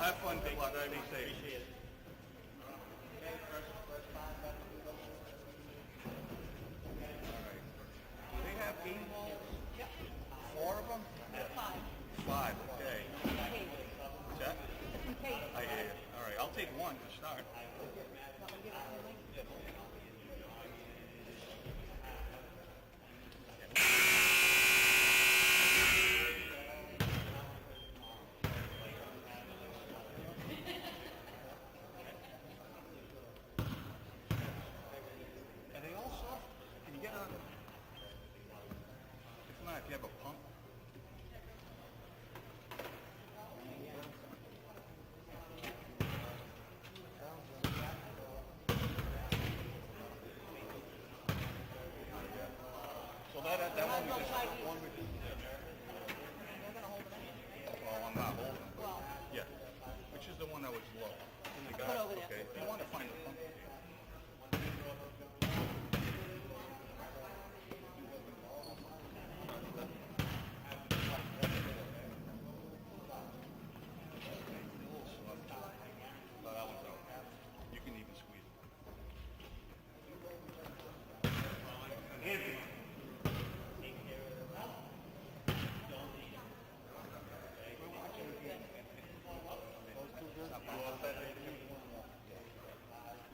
have fun. Good luck. Be safe. They have game balls? Yep. 4 of them? Five. 5, okay. Okay. What's that? Okay. I hear you. All right, I'll take 1 to start. Are they all soft? Can you get a... If not, if you have a pump. So that one we just one we do. You're gonna hold it in. Well, I'm not holding. Well, Yeah. Which is the one that was low? put over there. Okay. If you want to find the pump. Oh, that one's out. You can even squeeze it.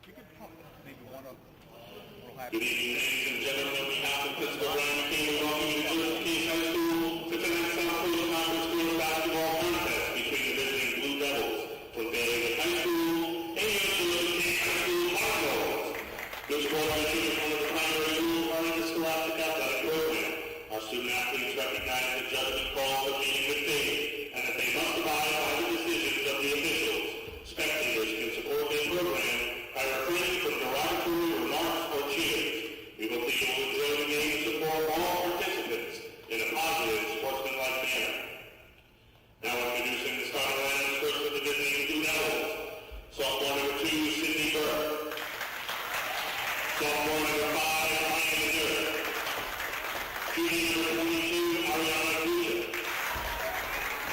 You could pump maybe one up real happy. Good evening, ladies and gentlemen. On behalf of Principal Ryan King, we welcome you to JCHS High School to tonight's South Coast Conference Girls Basketball Contest between the visiting Blue Devils from Fairhaven High School and the JCHS High School Hardballs. This coordination is one of the primary rules running the Scholastic Athletic Program. Our student athletes recognize the judgment calls of being good faith and that they must abide by the decisions of the officials. Spectators can support their program by refraining from derogatory remarks or cheers. We hope that you will enjoy the game and support all participants in a positive, sportsmanlike manner. Now introducing the starting lineup first for the visiting Blue Devils. Sophomore number 2, Sydney Burke. Sophomore number 5, Ryan Ledure. Junior number 22, Ariana Kuja.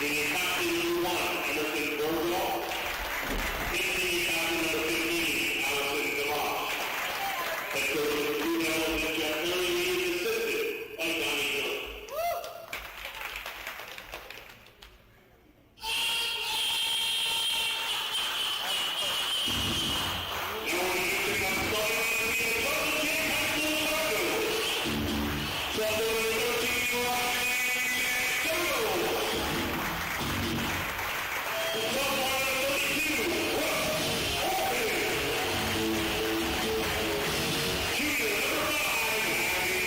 Junior captain number 1, Emerson Borgwall. Senior captain number 15, Allison DeMoss. Head coach of the Blue Devils is Jeff Murray, he is assisted by Donnie Miller. Now introducing our starting lineup in the Southern King High School Cardinals. Sophomore number 13, Ryan Ledure. Sophomore number 32, Brooke Orphan. Junior number 5, Maddie Surratt. Senior captain number 2,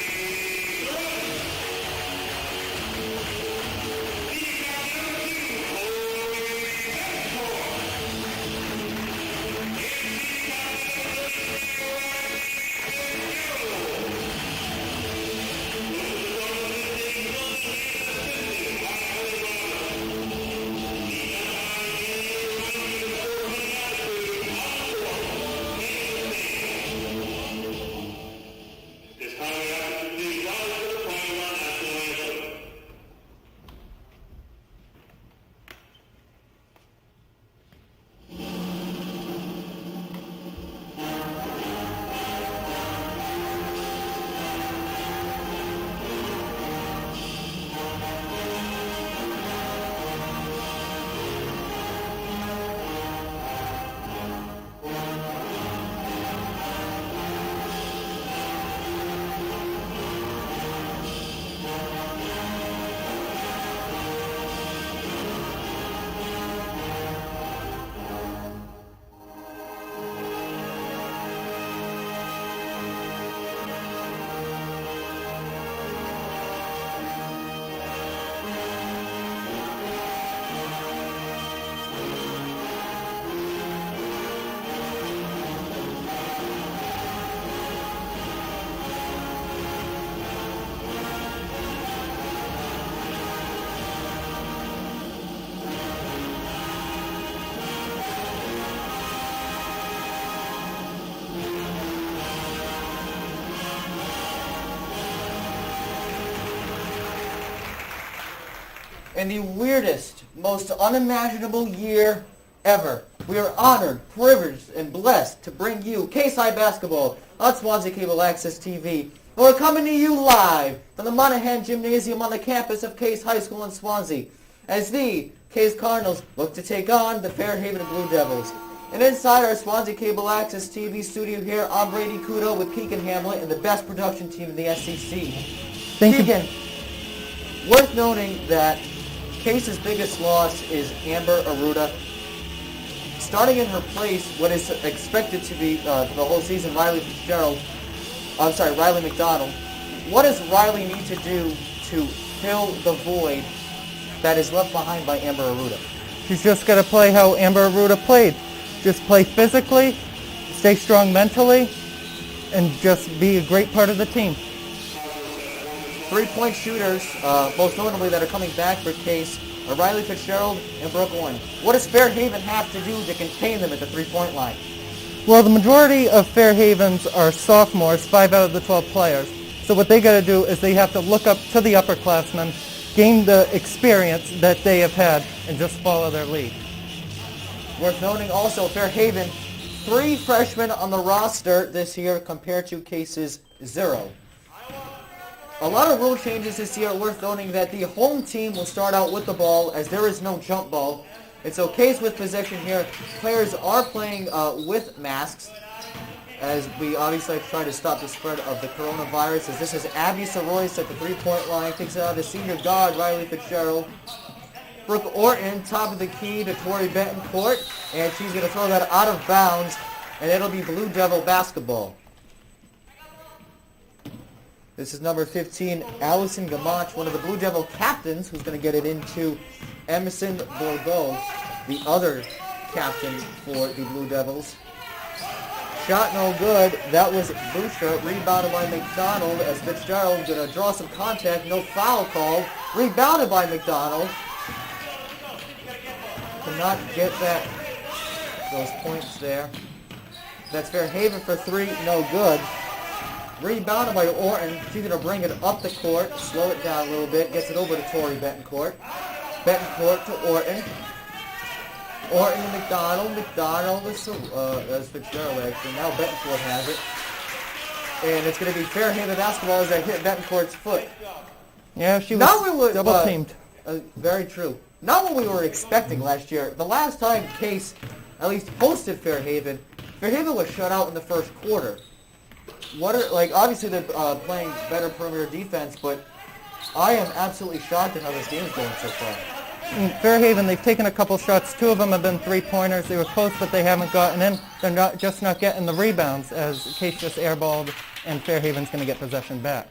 Chloe Betancourt. And senior captain number 33, Ryan Fitzgerald. This is the one visiting Swansea assistant, Michael Bonner. This time we have to do rise to the final run national anthem. In the weirdest, most unimaginable year ever. We are honored, privileged, and blessed to bring you Case High Basketball on Swansea Cable Access TV. We're coming to you live from the Monahan Gymnasium on the campus of Case High School in Swansea as the Case Cardinals look to take on the Fairhaven Blue Devils. And inside our Swansea Cable Access TV studio here, I'm Brady Kudo with Keegan Hamlet and the best production team in the SEC. Keegan, worth noting that Case's biggest loss is Amber Arruda. Starting in her place, what is expected to be for the whole season, Riley McDonald. What does Riley need to do to fill the void that is left behind by Amber Arruda? She's just got to play how Amber Arruda played. Just play physically, stay strong mentally, and just be a great part of the team. Three-point shooters, most notably that are coming back for Case, are Riley Fitzgerald and Brooke Orton. What does Fairhaven have to do to contain them at the three-point line? Well, the majority of Fairhavens are sophomores, 5 out of the 12 players. So what they got to do is they have to look up to the upperclassmen, gain the experience that they have had, and just follow their lead. Worth noting also, Fairhaven, 3 freshmen on the roster this year compared to Case's 0. A lot of rule changes this year. Worth noting that the home team will start out with the ball as there is no jump ball. It's Case with possession here. Players are playing with masks as we obviously try to stop the spread of the coronavirus. As this is Abby Soroyce at the three-point line. Takes it out of the senior guard, Riley Fitzgerald. Brooke Orton, top of the key to Tori Betancourt, and she's going to throw that out of bounds, and it'll be Blue Devil basketball. This is number 15, Allison Gamache, one of the Blue Devil captains, who's going to get it into Emerson Borgo, the other captain for the Blue Devils. Shot no good. That was Boucher, rebounded by McDonald, as Fitzgerald going to draw some contact, no foul called. Rebounded by McDonald. Cannot get those points there. That's Fairhaven for 3, no good. Rebounded by Orton. She's going to bring it up the court, slow it down a little bit, gets it over to Tori Betancourt. Betancourt to Orton. Orton to McDonald. McDonald is that's Fitzgerald actually. Now Betancourt has it. And it's going to be Fairhaven basketball as they hit Betancourt's foot. Yeah, she was double-teamed. Very true. Not what we were expecting last year. The last time Case at least hosted Fairhaven was shut out in the first quarter. Obviously they're playing better perimeter defense, but I am absolutely shocked at how this game is going so far. In Fairhaven, they've taken a couple shots. 2 of them have been three-pointers. They were close, but they haven't gotten in. They're not getting the rebounds as Case just airballed, and Fairhaven's going to get possession back.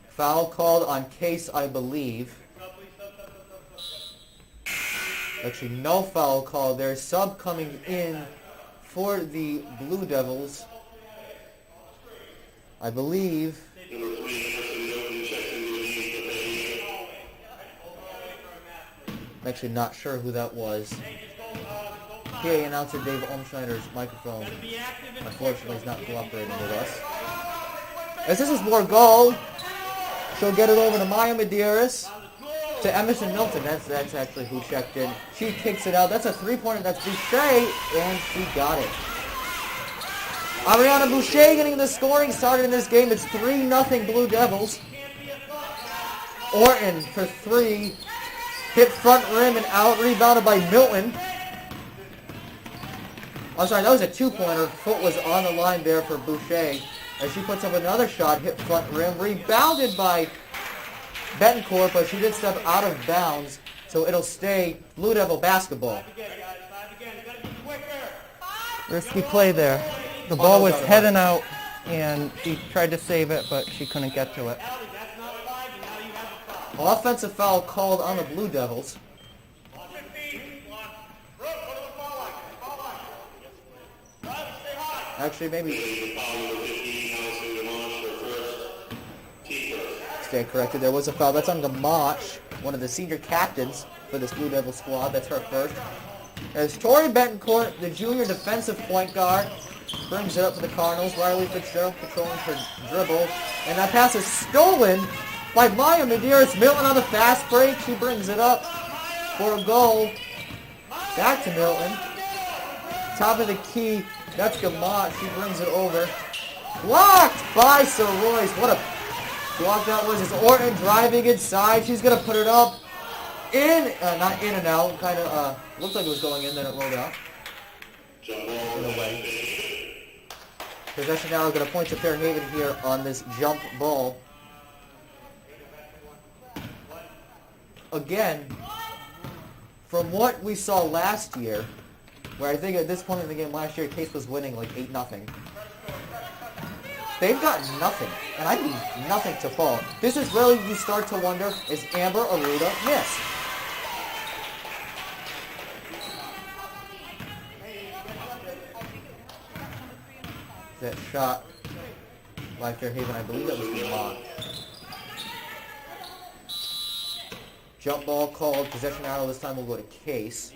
Foul called on Case, I believe. Actually, no foul call. There's sub coming in for the Blue Devils. I believe. I'm actually not sure who that was. PA announcer Dave Olmschneider's microphone, unfortunately, is not cooperating with us. As this is more goal, she'll get it over to Maya Medeiros. To Emerson Milton, that's actually who checked in. She kicks it out. That's a three-pointer. That's Boucher, and she got it. Ariana Boucher getting the scoring started in this game. It's 3-0 Blue Devils. Orton for 3. Hit front rim and out. Rebounded by Milton. I'm sorry, that was a 2-pointer. Foot was on the line there for Boucher. As she puts up another shot, hit front rim. Rebounded by Betancourt, but she did step out of bounds, so it'll stay Blue Devil basketball. Risky play there. The ball was heading out, and she tried to save it, but she couldn't get to it. Offensive foul called on the Blue Devils. Actually, maybe. Stand corrected. There was a foul. That's on Gamache, one of the senior captains for this Blue Devil squad. That's her first. As Tori Betancourt, the junior defensive point guard, brings it up to the Cardinals. Riley Fitzgerald controlling her dribble. And that pass is stolen by Maya Medeiros. Milton on the fast break. She brings it up for a goal. Back to Milton. top of the key. That's Gamont. She brings it over. Blocked by Sir Royce. What a block that was. It's Orton driving inside. She's going to put it up. Not in and out. Kind of looked like it was going in, then it rolled out. In a way. Possession now is going to point to Fairhaven here on this jump ball. Again, from what we saw last year, where I think at this point in the game last year, Case was winning like 8-0. They've got nothing, and I mean nothing to fall. This is really, you start to wonder, is Amber Aruda miss? That shot by Fairhaven, I believe that was blocked. Jump ball called. Possession arrow this time will go to Case.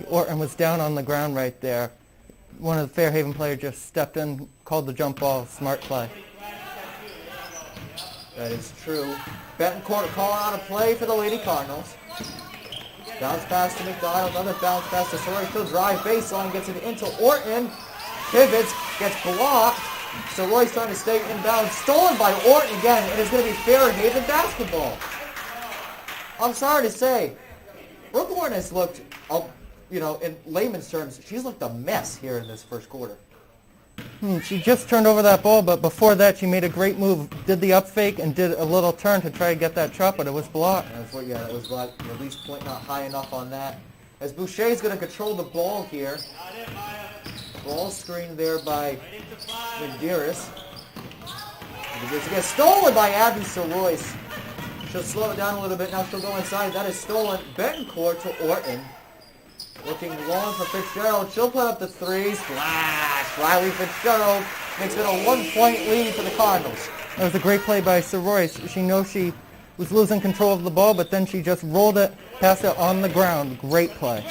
Orton was down on the ground right there. One of the Fairhaven players just stepped in, called the jump ball. Smart play. That is true. Betancourt calling out a play for the Lady Cardinals. Bounce pass to McDonald. Another bounce pass to Soroy. Still drive baseline. Gets it into Orton. Pivots. Gets blocked. So Roy's trying to stay inbound. Stolen by Orton again, and it's going to be Fairhaven basketball. I'm sorry to say, Brooke Orton has looked, in layman's terms, she's looked a mess here in this first quarter. She just turned over that ball, but before that she made a great move. Did the up fake and did a little turn to try to get that shot, but it was blocked. That was blocked. At least point not high enough on that. As Boucher's going to control the ball here. Ball screen there by Medeiros. It gets stolen by Abby Soroyce. She'll slow it down a little bit. Now she'll go inside. That is stolen. Betancourt to Orton. Looking long for Fitzgerald. She'll put up the three. Splash! Riley Fitzgerald makes it a 1-point lead for the Cardinals. That was a great play by Soroyce. She knows she was losing control of the ball, but then she just rolled it, passed it on the ground. Great play.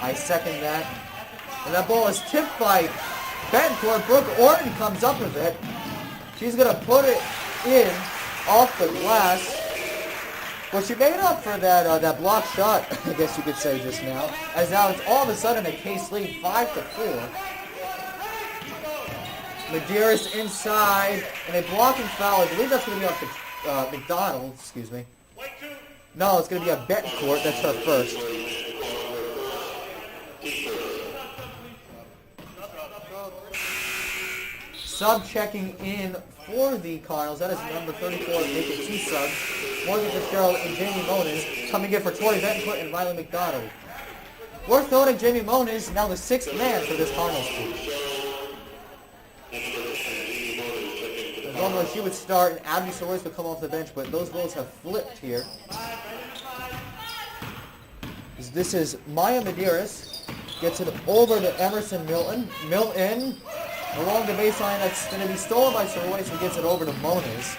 I second that. And that ball is tipped by Betancourt. Brooke Orton comes up with it. She's going to put it in off the glass. Well, she made up for that block shot, I guess you could say just now. As now it's all of a sudden a Case lead, 5-4. Medeiros inside, and a blocking foul. I believe that's going to be off McDonald, excuse me. No, it's going to be a Betancourt. That's her first. Sub checking in for the Cardinals. That is number 34, making 2 subs. Morgan Fitzgerald and Jamie Moniz coming in for Tori Betancourt and Riley McDonald. Worth noting, Jamie Moniz now the 6th man for this Cardinals team. Normally she would start and Abby Soroyce would come off the bench, but those roles have flipped here. This is Maya Medeiros. Gets it over to Emerson Milton. Milton along the baseline. That's going to be stolen by Soroyce, who gets it over to Moniz.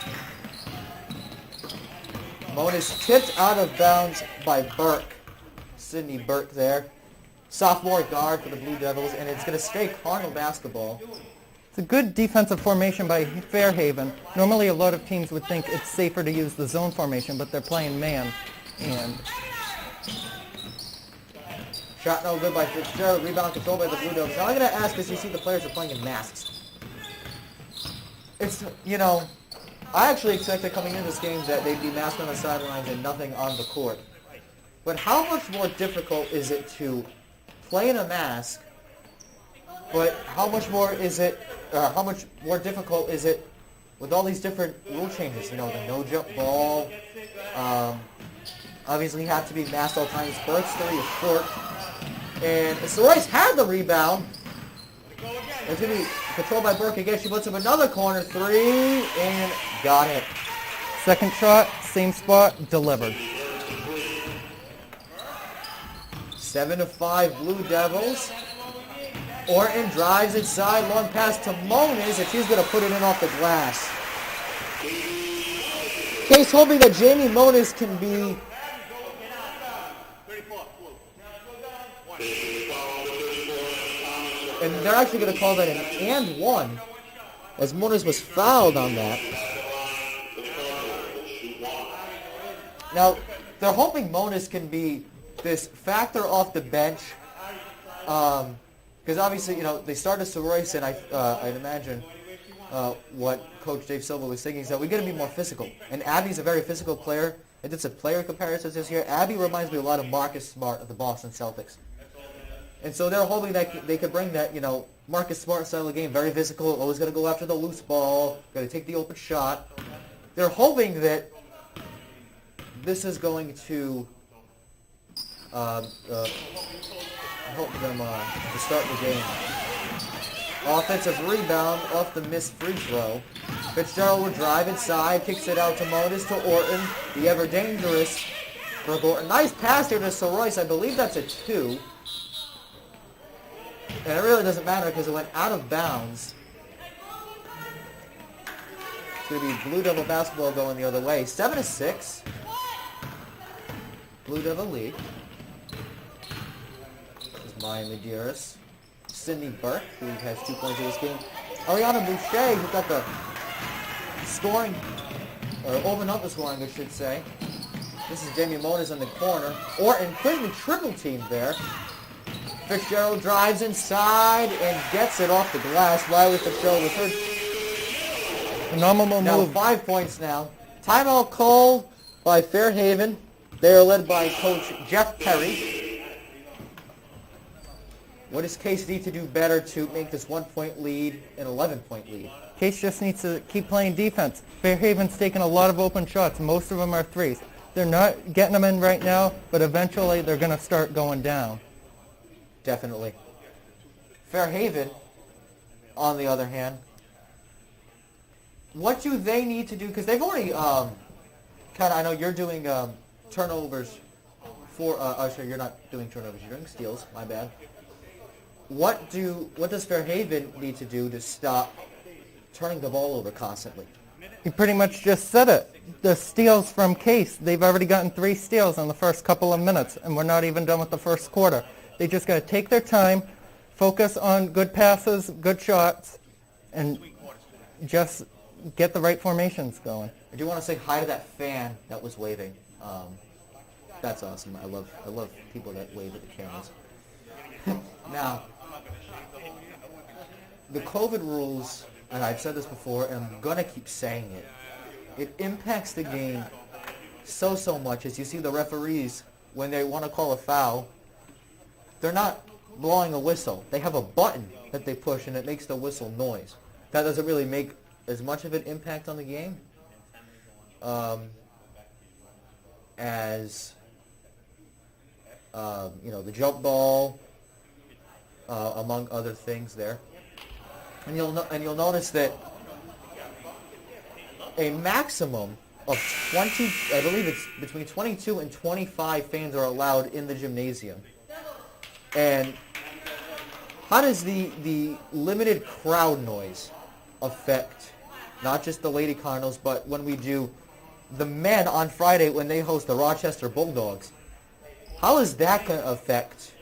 Moniz tipped out of bounds by Burke. Sydney Burke there. Sophomore guard for the Blue Devils, and it's going to stay Cardinal basketball. It's a good defensive formation by Fairhaven. Normally a lot of teams would think it's safer to use the zone formation, but they're playing man. And shot no good by Fitzgerald. Rebound controlled by the Blue Devils. Now I'm going to ask, as you see the players are playing in masks. It's, I actually expected coming into this game that they'd be masked on the sidelines and nothing on the court. But how much more difficult is it to play in a mask, but how much more difficult is it with all these different rule changes? The no-jump ball. Obviously, you have to be masked all times. Burke's 3 is short. And Soroyce had the rebound. It's going to be controlled by Burke again. She puts up another corner 3 and got it. Second shot, same spot, delivered. 7-5 Blue Devils. Orton drives inside, long pass to Moniz, and she's going to put it in off the glass. Case hoping that Jamie Moniz can be... And they're actually going to call that an and one, as Moniz was fouled on that. Now, they're hoping Monas can be this factor off the bench, because obviously, they started Soroyce, and I'd imagine what Coach Dave Silva was thinking is that we're going to be more physical. And Abby's a very physical player. I did some player comparisons this year. Abby reminds me a lot of Marcus Smart of the Boston Celtics. And so they're hoping that they could bring that, Marcus Smart style of game, very physical, always going to go after the loose ball, going to take the open shot. They're hoping that this is going to help them to start the game. Offensive rebound off the missed free throw. Fitzgerald will drive inside, kicks it out to Monas, to Orton, the ever-dangerous Brooke Orton. Nice pass here to Soroyce. I believe that's a 2. And it really doesn't matter because it went out of bounds. It's going to be Blue Devil basketball going the other way. 7-6. Blue Devil lead. This is Maya Medeiros. Sydney Burke, who has 2 points in this game. Ariana Boucher, who got the scoring, or opened up the scoring, I should say. This is Jamie Monas in the corner. Orton quickly triple teamed there. Fitzgerald drives inside and gets it off the glass. Riley Fitzgerald with her phenomenal now move. 5 points now. Timeout called by Fairhaven. They are led by Coach Jeff Perry. What does Case need to do better to make this 1-point lead an 11-point lead? Case just needs to keep playing defense. Fairhaven's taking a lot of open shots. Most of them are threes. They're not getting them in right now, but eventually they're going to start going down. Definitely. Fairhaven, on the other hand, what do they need to do? Because they've already I know you're doing turnovers for. Sorry, you're not doing turnovers. You're doing steals. My bad. What does Fairhaven need to do to stop turning the ball over constantly? You pretty much just said it. The steals from Case, they've already gotten 3 steals in the first couple of minutes, and we're not even done with the first quarter. They just got to take their time, focus on good passes, good shots, and just get the right formations going. I do want to say hi to that fan that was waving. That's awesome. I love people that wave at the cameras. Now, the COVID rules, and I've said this before, and I'm going to keep saying it, it impacts the game so much. As you see the referees, when they want to call a foul, they're not blowing a whistle. They have a button that they push, and it makes the whistle noise. That doesn't really make as much of an impact on the game as the jump ball, among other things there. And you'll notice that a maximum of 20, I believe it's between 22 and 25 fans are allowed in the gymnasium. And how does the limited crowd noise affect not just the Lady Cardinals, but when we do the men on Friday when they host the Rochester Bulldogs? How is that going to affect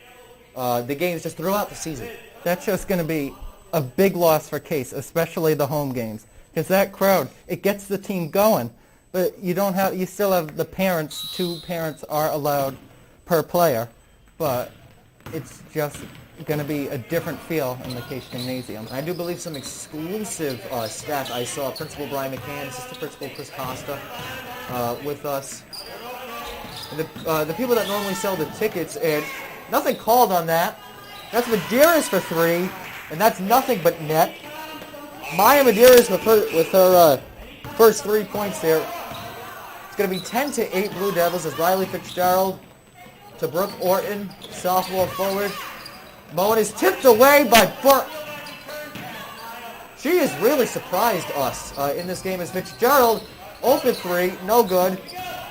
the games just throughout the season? That's just going to be a big loss for Case, especially the home games. Because that crowd, it gets the team going. But you still have the parents. 2 parents are allowed per player. But it's just going to be a different feel in the Case Gymnasium. I do believe some exclusive stats. I saw Principal Brian McCann, Assistant Principal Chris Costa with us. And the people that normally sell the tickets, and nothing called on that. That's Medeiros for 3, and that's nothing but net. Maya Medeiros with her first 3 points there. It's going to be 10-8 Blue Devils as Riley Fitzgerald to Brooke Orton, sophomore forward. Moen is tipped away by Burke. She has really surprised us in this game as Fitzgerald, open 3, no good.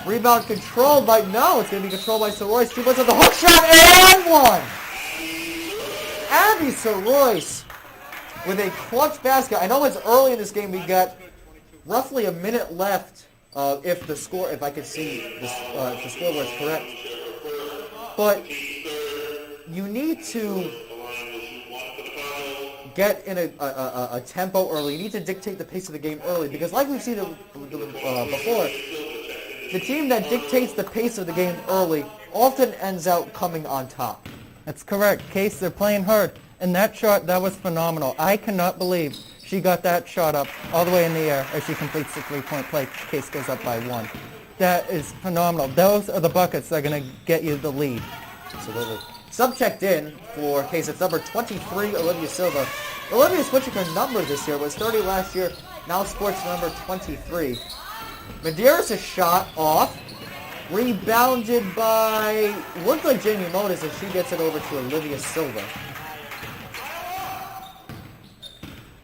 Rebound controlled by, no, it's going to be controlled by Soroyce. 2 points on the hook shot, and 1! Abby Soroyce with a clutch basket. I know it's early in this game. We got roughly a minute left if I could see if the score was correct. But you need to get in a tempo early. You need to dictate the pace of the game early because like we've seen before, the team that dictates the pace of the game early often ends out coming on top. That's correct. Case, they're playing hard. And that shot, that was phenomenal. I cannot believe she got that shot up all the way in the air as she completes the three-point play. Case goes up by 1. That is phenomenal. Those are the buckets that are going to get you the lead. Absolutely. Sub checked in for Case. It's number 23, Olivia Silva. Olivia switching her number this year. Was 30 last year. Now sports number 23. Medeiros' shot off. Rebounded by, looked like Jamie Motis, and she gets it over to Olivia Silva.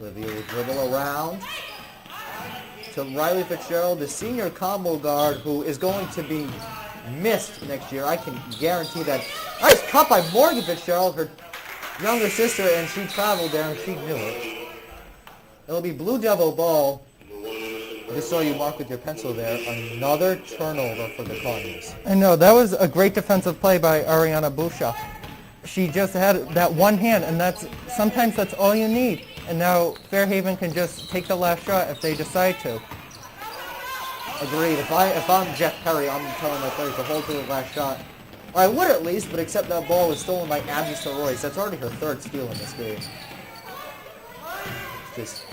Olivia will dribble around to Riley Fitzgerald, the senior combo guard who is going to be missed next year. I can guarantee that. Nice cut by Morgan Fitzgerald, her younger sister, and she traveled there and she knew it. It'll be Blue Devil ball. I just saw you mark with your pencil there. Another turnover for the Cardinals. I know, that was a great defensive play by Ariana Busha. She just had that one hand, and sometimes that's all you need. And now Fairhaven can just take the last shot if they decide to. Agreed. If I'm Jeff Perry, I'm telling my players to hold to the last shot. I would at least, but except that ball was stolen by Abby Soroyce. That's already her third steal in this game. Just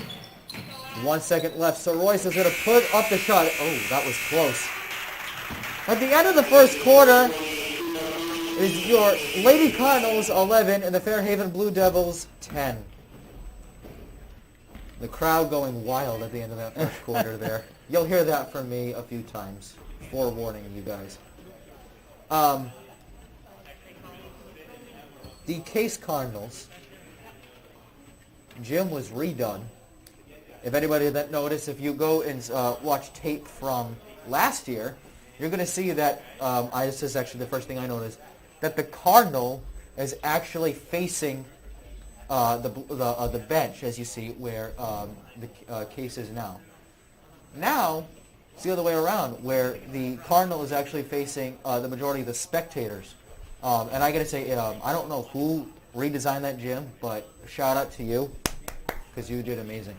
1 second left. Soroyce is going to put up the shot. Oh, that was close. At the end of the first quarter is your Lady Cardinals 11 and the Fairhaven Blue Devils 10. The crowd going wild at the end of that first quarter there. You'll hear that from me a few times. Forewarning you guys. The Case Cardinals gym was redone. If anybody that noticed, if you go and watch tape from last year, you're going to see that, this is actually the first thing I noticed, that the Cardinal is actually facing the bench, as you see, where the Case is now. Now, it's the other way around, where the Cardinal is actually facing the majority of the spectators. And I got to say, I don't know who redesigned that gym, but shout out to you, because you did amazing.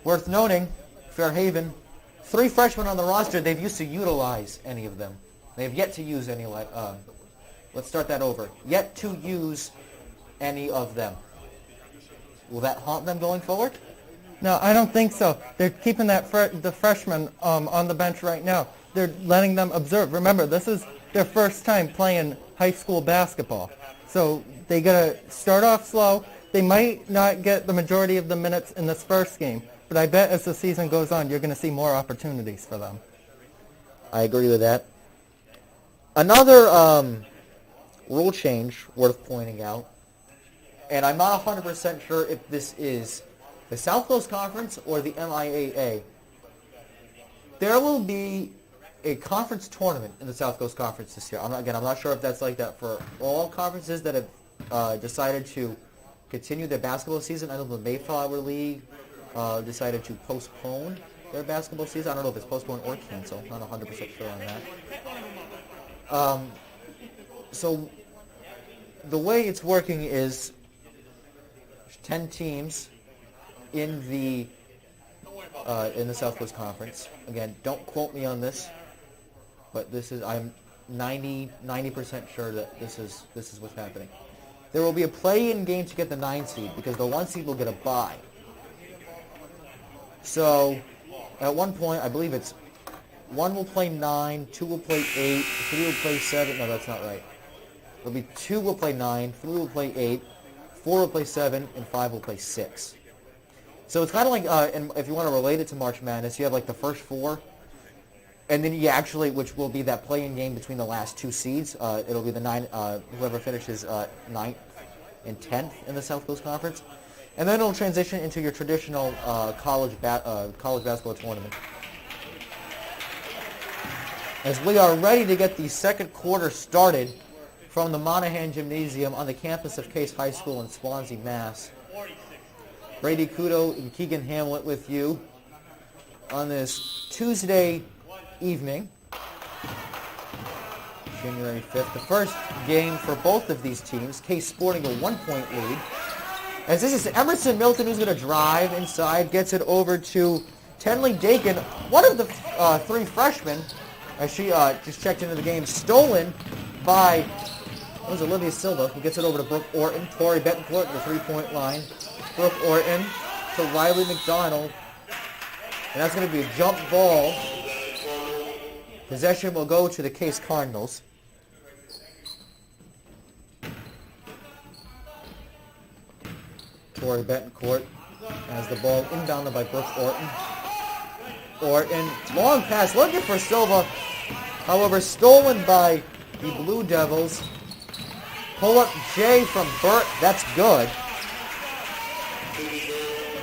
Worth noting, Fairhaven, 3 freshmen on the roster. They've used to utilize any of them. They've yet to use any. Let's start that over. Yet to use any of them. Will that haunt them going forward? No, I don't think so. They're keeping the freshmen on the bench right now. They're letting them observe. Remember, this is their first time playing high school basketball. So they got to start off slow. They might not get the majority of the minutes in this first game, but I bet as the season goes on, you're going to see more opportunities for them. I agree with that. Another rule change worth pointing out, and I'm not 100% sure if this is the South Coast Conference or the MIAA. There will be a conference tournament in the South Coast Conference this year. I'm not sure if that's like that for all conferences that have decided to continue their basketball season. I know the Mayflower League decided to postpone their basketball season. I don't know if it's postponed or canceled. Not 100% sure on that. So the way it's working is 10 teams in the South Coast Conference. Again, don't quote me on this, but I'm 90% sure that this is what's happening. There will be a play-in game to get the 9 seed because the 1 seed will get a bye. So at one point, I believe it's 1 will play 9, 2 will play 8, 3 will play 7. No, that's not right. It'll be 2 will play 9, 3 will play 8, 4 will play 7, and 5 will play 6. So it's kind of like, and if you want to relate it to March Madness, you have like the first 4, and then you actually, which will be that play-in game between the last 2 seeds. It'll be the 9, whoever finishes 9th and 10th in the South Coast Conference, and then it'll transition into your traditional college basketball tournament. As we are ready to get the second quarter started from the Monahan Gymnasium on the campus of Case High School in Swansea, Mass. Brady Kudo and Keegan Hamlet with you on this Tuesday evening, January 5th. The first game for both of these teams, Case sporting a 1-point lead. As this is Emerson Milton who's going to drive inside, gets it over to Tenley Dakin, one of the three freshmen, as she just checked into the game, stolen by, what was it, Olivia Silva, who gets it over to Brooke Orton. Tori Betancourt at the three-point line. Brooke Orton to Riley McDonald. And that's going to be a jump ball. Possession will go to the Case Cardinals. Tori Betancourt has the ball inbounded by Brooke Orton. Orton, long pass, looking for Silva. However, stolen by the Blue Devils. Pull up J from Burt, that's good.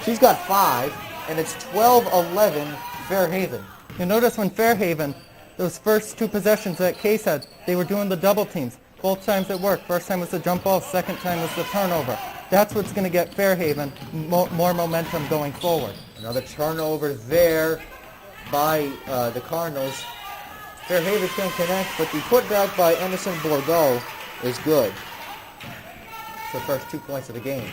She's got 5, and it's 12-11 Fairhaven. You notice when Fairhaven, those first 2 possessions that Case had, they were doing the double teams. Both times it worked. First time was the jump ball, second time was the turnover. That's what's going to get Fairhaven more momentum going forward. Another turnover there by the Cardinals. Fairhaven can't connect, but the putback by Emerson Bordeaux is good. It's the first 2 points of the game.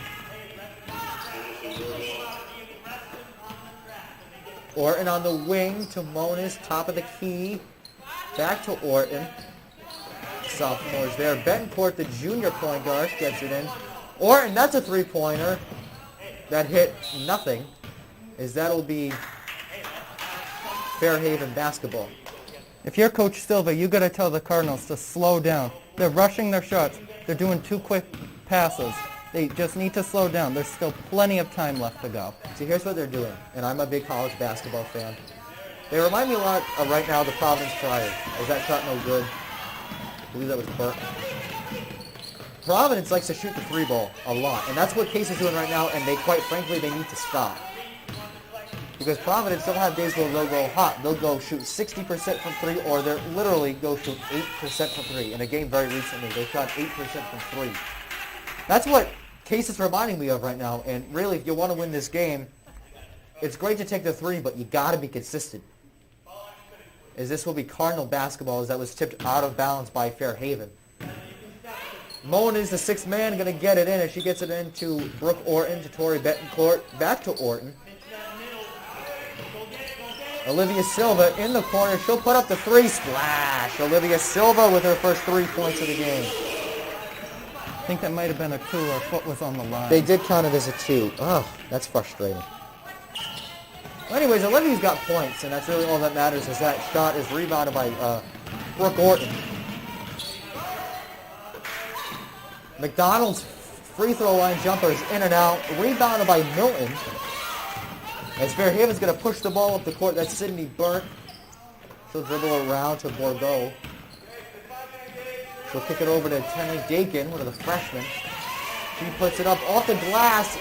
Orton on the wing to Moniz, top of the key. Back to Orton. Sophomores there. Betancourt, the junior point guard, gets it in. Orton, that's a three-pointer. That hit nothing, as that'll be Fairhaven basketball. If you're Coach Silva, you got to tell the Cardinals to slow down. They're rushing their shots. They're doing too quick passes. They just need to slow down. There's still plenty of time left to go. See, here's what they're doing, and I'm a big college basketball fan. They remind me a lot of right now the Providence Friars. Is that shot no good? I believe that was Burke. Providence likes to shoot the 3-ball a lot, and that's what Case is doing right now, and they, quite frankly, they need to stop. Because Providence, they'll have days where they'll go hot. They'll go shoot 60% from 3, or they'll literally go shoot 8% from 3. In a game very recently, they shot 8% from 3. That's what Case is reminding me of right now, and really, if you want to win this game, it's great to take the 3, but you got to be consistent. As this will be Cardinal basketball, as that was tipped out of bounds by Fairhaven. Moniz, the 6th man, going to get it in, as she gets it into Brooke Orton, to Tori Betancourt, back to Orton. Olivia Silva in the corner. She'll put up the 3. Splash! Olivia Silva with her first 3 points of the game. I think that might have been a 2. Her foot was on the line. They did count it as a 2. Oh, that's frustrating. Well, anyways, Olivia's got points, and that's really all that matters, is that shot is rebounded by Brooke Orton. McDonald's free throw line jumper is in and out. Rebounded by Milton. As Fairhaven's going to push the ball up the court, that's Sydney Burke. She'll dribble around to Bordeaux. She'll kick it over to Tenley Dakin, one of the freshmen. She puts it up off the glass.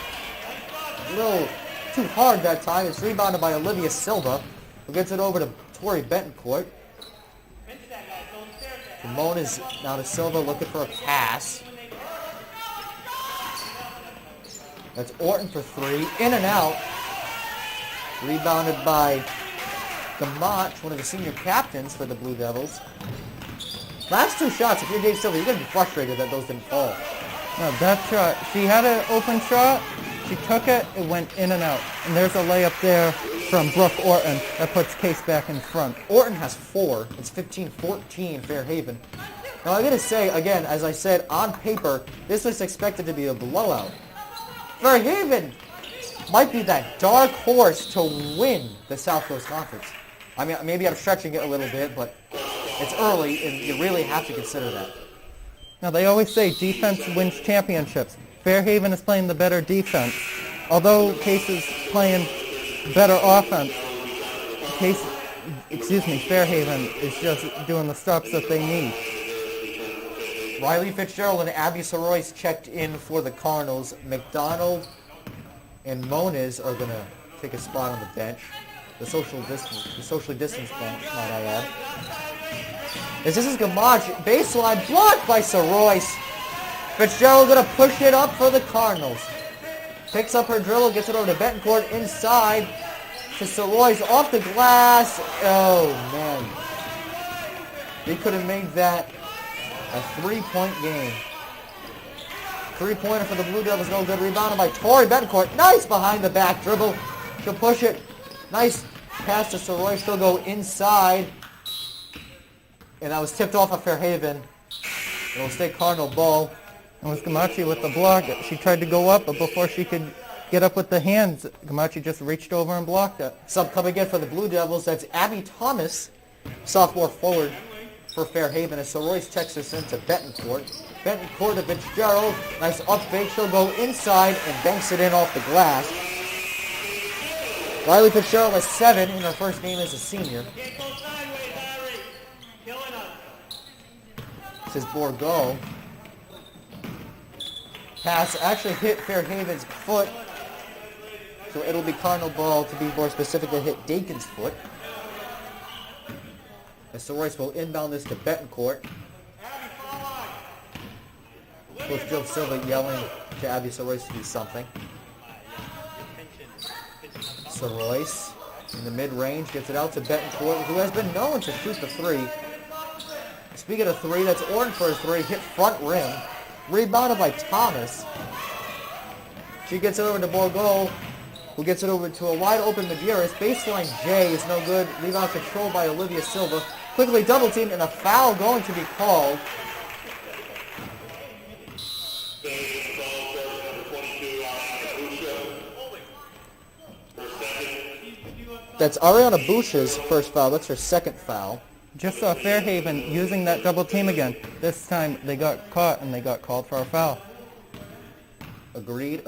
A little too hard that time. It's rebounded by Olivia Silva, who gets it over to Tori Betancourt. Ramon is now to Silva looking for a pass. That's Orton for 3. In and out. Rebounded by Gamach, one of the senior captains for the Blue Devils. Last 2 shots, if you're Dave Silva, you're going to be frustrated that those didn't fall. No, that shot, she had an open shot, she took it, it went in and out. And there's a layup there from Brooke Orton that puts Case back in front. Orton has 4. It's 15-14 Fairhaven. Now, I'm going to say, again, as I said, on paper, this was expected to be a blowout. Fairhaven might be that dark horse to win the South Coast Conference. I mean, maybe I'm stretching it a little bit, but it's early, and you really have to consider that. Now, they always say defense wins championships. Fairhaven is playing the better defense. Although Case is playing better offense, Fairhaven is just doing the stops that they need. Riley Fitzgerald and Abby Soroyce checked in for the Cardinals. McDonald and Moniz are going to take a spot on the bench. The socially distanced bench, might I add. As this is Gamach, baseline blocked by Soroyce. Fitzgerald going to push it up for the Cardinals. Picks up her dribble, gets it over to Betancourt inside to Soroyce off the glass. Oh, man. They could have made that a 3-point game. 3-pointer for the Blue Devils, no good. Rebounded by Tori Betancourt. Nice behind the back dribble. She'll push it. Nice Pass to Soroy, she'll go inside. And that was tipped off of Fairhaven. It'll stay Cardinal ball. It was Gamache with the block. She tried to go up, but before she could get up with the hands, Gamache just reached over and blocked it. Sub coming in for the Blue Devils. That's Abby Thomas, sophomore forward for Fairhaven. As Soroy's checks this into Betancourt. Betancourt to Fitzgerald. Nice up fake. She'll go inside and banks it in off the glass. Riley Fitzgerald has 7 in her first game as a senior. This is Borgo. Pass actually hit Fairhaven's foot. So it'll be Cardinal ball, to be more specific, it hit Dakin's foot. As Soroyce will inbound this to Betancourt. Coach Joe Silva yelling to Abby Soroyce to do something. Soroyce in the mid-range gets it out to Betancourt, who has been known to shoot the 3. Speaking of 3, that's Orton for a 3, hit front rim. Rebounded by Thomas. She gets it over to Borgo, who gets it over to a wide open Medeiros. Baseline J is no good. Rebound controlled by Olivia Silva. Quickly double teamed and a foul going to be called. That's Ariana Bush's first foul. That's her second foul. Just saw Fairhaven using that double team again. This time they got caught and they got called for a foul. Agreed.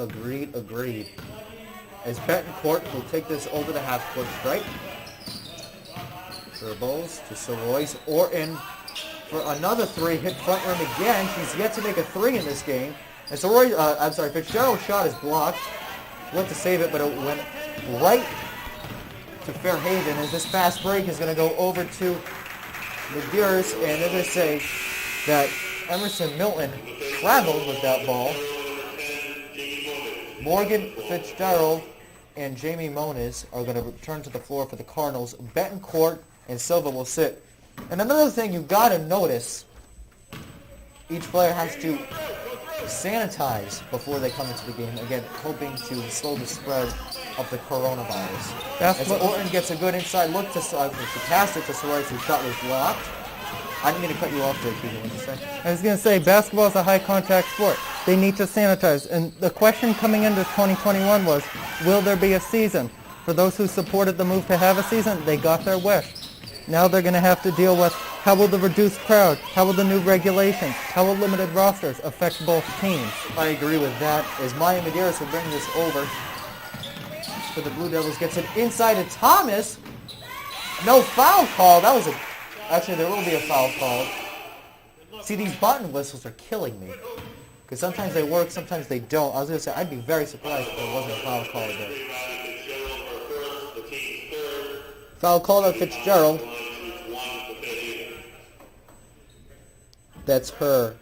As Betancourt will take this over the half-court stripe. Dribbles to Soroyce. Orton for another 3. Hit front rim again. She's yet to make a 3 in this game. And Fitzgerald's shot is blocked. Went to save it, but it went right to Fairhaven. As this fast break is going to go over to Medeiros, and they're going to say that Emerson Milton traveled with that ball. Morgan Fitzgerald and Jamie Moniz are going to return to the floor for the Cardinals. Betancourt and Silva will sit. And another thing you've got to notice, each player has to sanitize before they come into the game, again, hoping to slow the spread of the coronavirus. As Orton gets a good inside look to pass it to Soroyce, whose shot was blocked. I didn't mean to cut you off there, Keegan. What did you say? I was going to say, basketball is a high-contact sport. They need to sanitize. And the question coming into 2021 was, will there be a season? For those who supported the move to have a season, they got their wish. Now they're going to have to deal with how will the reduced crowd, how will the new regulations, how will limited rosters affect both teams. I agree with that. As Maya Medeiros will bring this over for the Blue Devils, gets it inside to Thomas. No foul call. That was actually, there will be a foul call. See, these button whistles are killing me. Because sometimes they work, sometimes they don't. I was going to say, I'd be very surprised if there wasn't a foul call there. Foul called on Fitzgerald. That's her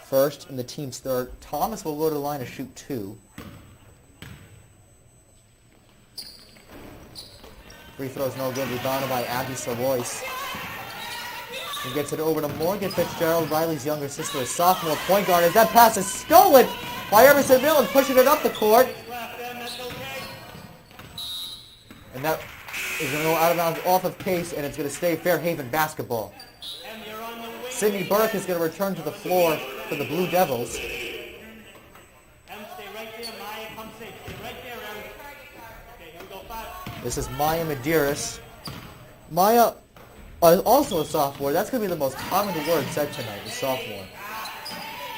first and the team's third. Thomas will go to the line to shoot 2. Free throw's no good. Rebounded by Abby Soroyce. He gets it over to Morgan Fitzgerald, Riley's younger sister, a sophomore point guard. As that pass is stolen by Emerson Milton, pushing it up the court. And that is going to go out of bounds off of Case, and it's going to stay Fairhaven basketball. Sydney Burke is going to return to the floor for the Blue Devils. This is Maya Medeiros. Maya, also a sophomore. That's going to be the most common word said tonight, the sophomore.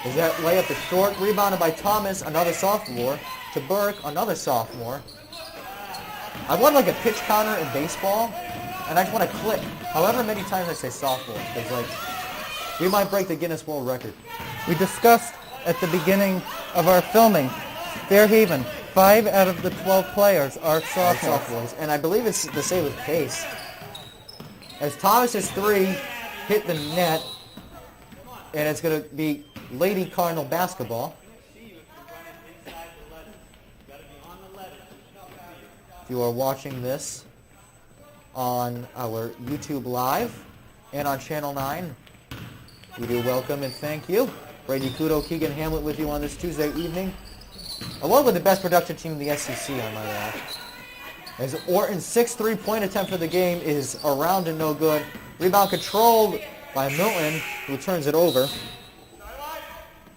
Is that layup is short, rebounded by Thomas, another sophomore, to Burke, another sophomore. I want like a pitch counter in baseball, and I just want to click however many times I say sophomore, because we might break the Guinness World Record. We discussed at the beginning of our filming, Fairhaven, 5 out of the 12 players are sophomores. And I believe it's the same with Case. As Thomas's 3 hit the net, and it's going to be Lady Cardinal basketball. If you are watching this on our YouTube Live and on Channel 9, we do welcome and thank you. Brady Kudo, Keegan Hamlet with you on this Tuesday evening, along with the best production team in the SEC, I might add. As Orton's 6th three-point attempt for the game is around and no good. Rebound controlled by Milton, who turns it over.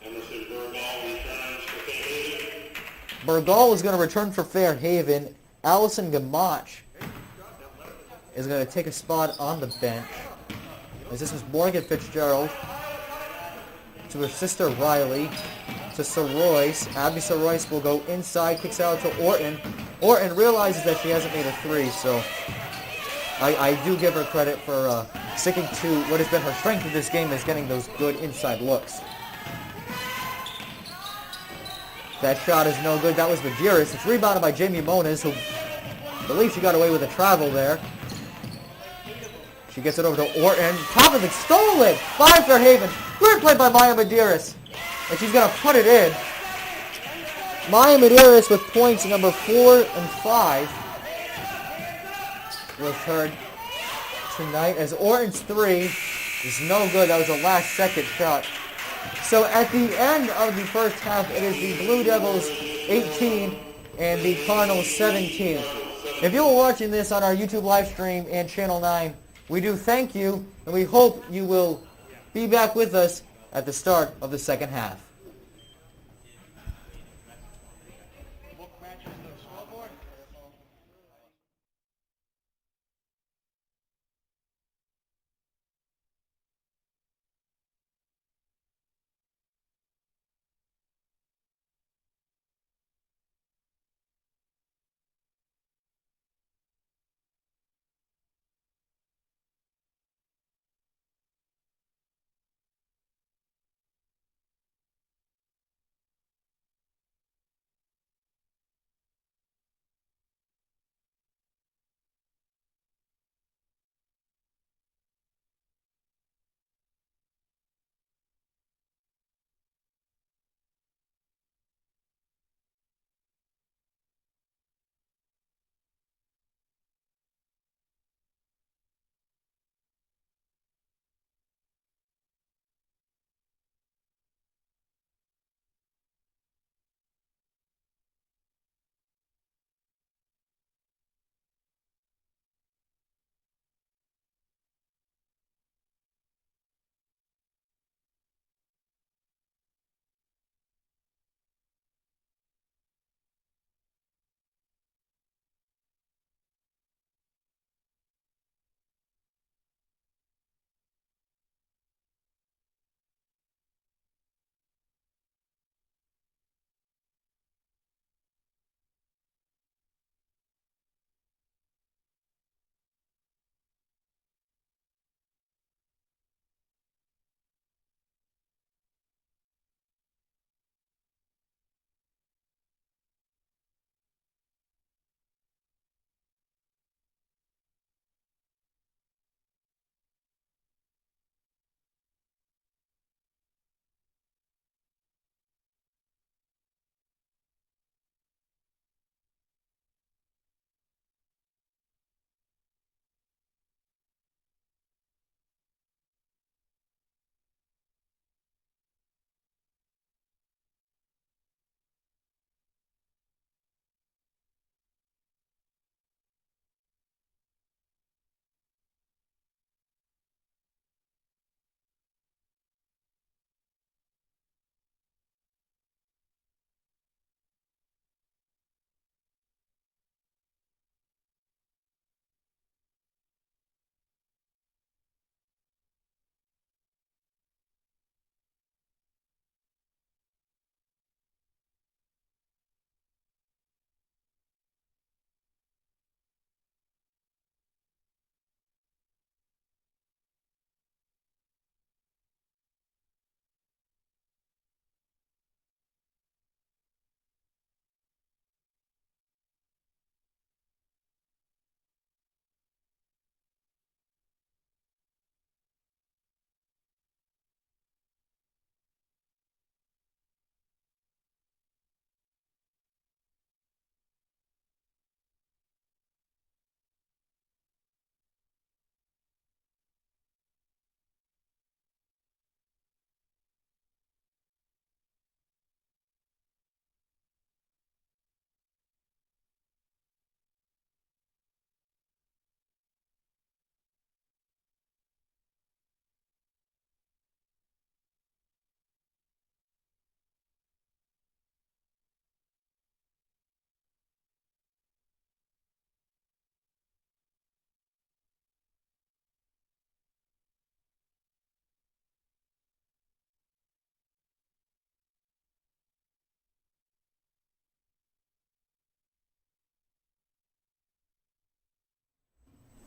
Emerson Burgall returns for Fairhaven. Burgall is going to return for Fairhaven. Allison Gamache is going to take a spot on the bench. As this is Morgan Fitzgerald to her sister Riley, to Soroyce. Abby Soroyce will go inside, kicks out to Orton. Orton realizes that she hasn't made a three, so I do give her credit for sticking to what has been her strength in this game, is getting those good inside looks. That shot is no good. That was Majerus. It's rebounded by Jamie Moniz, who I believe she got away with a travel there. She gets it over to Orton. Popovic stole it by Fairhaven. Great play by Maya Majerus. And she's going to put it in. Maya Majerus with points number 4 and 5 was heard tonight, as Orton's 3 is no good. That was a last-second shot. So at the end of the first half, it is the Blue Devils 18 and the Cardinals 17. If you were watching this on our YouTube live stream and Channel 9, we do thank you, and we hope you will be back with us at the start of the second half.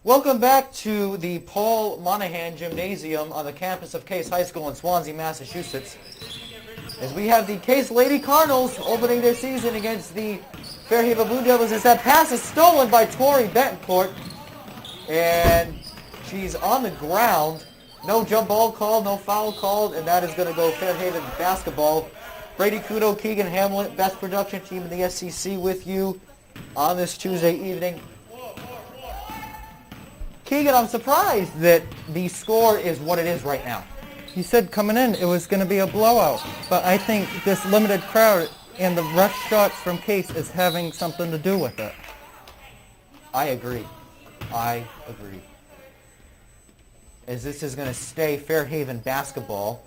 Welcome back to the Paul Monahan Gymnasium on the campus of Case High School in Swansea, Massachusetts. As we have the Case Lady Cardinals opening their season against the Fairhaven Blue Devils, as that pass is stolen by Tori Betancourt. And she's on the ground. No jump ball called, no foul called, and that is going to go Fairhaven basketball. Brady Kudo, Keegan Hamlet, best production team in the SEC with you on this Tuesday evening. Keegan, I'm surprised that the score is what it is right now. You said coming in it was going to be a blowout, but I think this limited crowd and the rush shots from Case is having something to do with it. I agree. As this is going to stay Fairhaven basketball.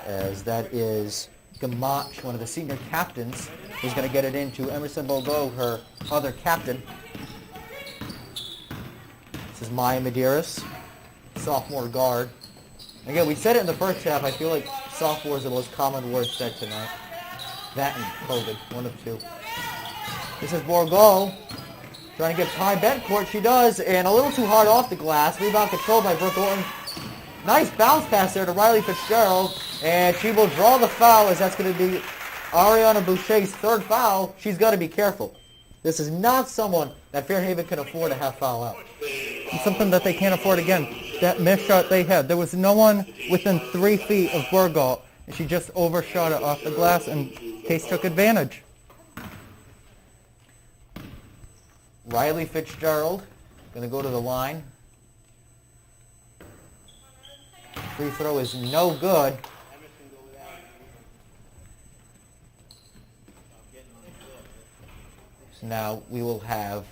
As that is Gamache, one of the senior captains, who's going to get it into Emerson Bogo, her other captain. This is Maya Medeiros, sophomore guard. Again, we said it in the first half. I feel like sophomore is the most common word said tonight. That and COVID, one of two. This is Bourgo, trying to get Ty Betancourt. She does, and a little too hard off the glass. Rebound controlled by Brooke Orton. Nice bounce pass there to Riley Fitzgerald, and she will draw the foul, as that's going to be Ariana Boucher's third foul. She's got to be careful. This is not someone that Fairhaven can afford to have foul out. It's something that they can't afford again. That missed shot they had. There was no one within 3 feet of Burgalt, and she just overshot it off the glass, and Case took advantage. Riley Fitzgerald going to go to the line. Free throw is no good. So now we will have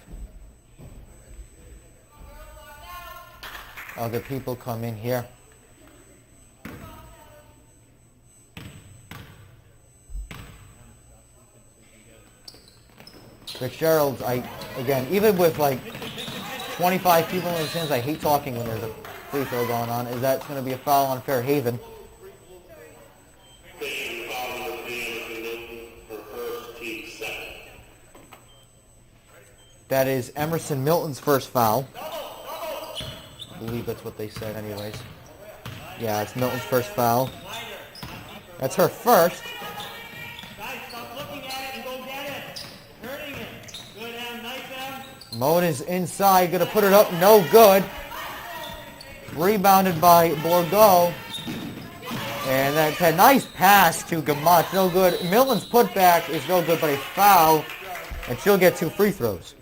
other people come in here. Fitzgerald, again, even with like 25 people in the stands, I hate talking when there's a free throw going on, is that's going to be a foul on Fairhaven. That is Emerson Milton's first foul. I believe that's what they said anyways. Yeah, it's Milton's first foul. That's her first. Moan is inside, going to put it up, no good. Rebounded by Bourgo. And that's a nice pass to Gamache, no good. Milton's putback is no good, but a foul, and she'll get 2 free throws.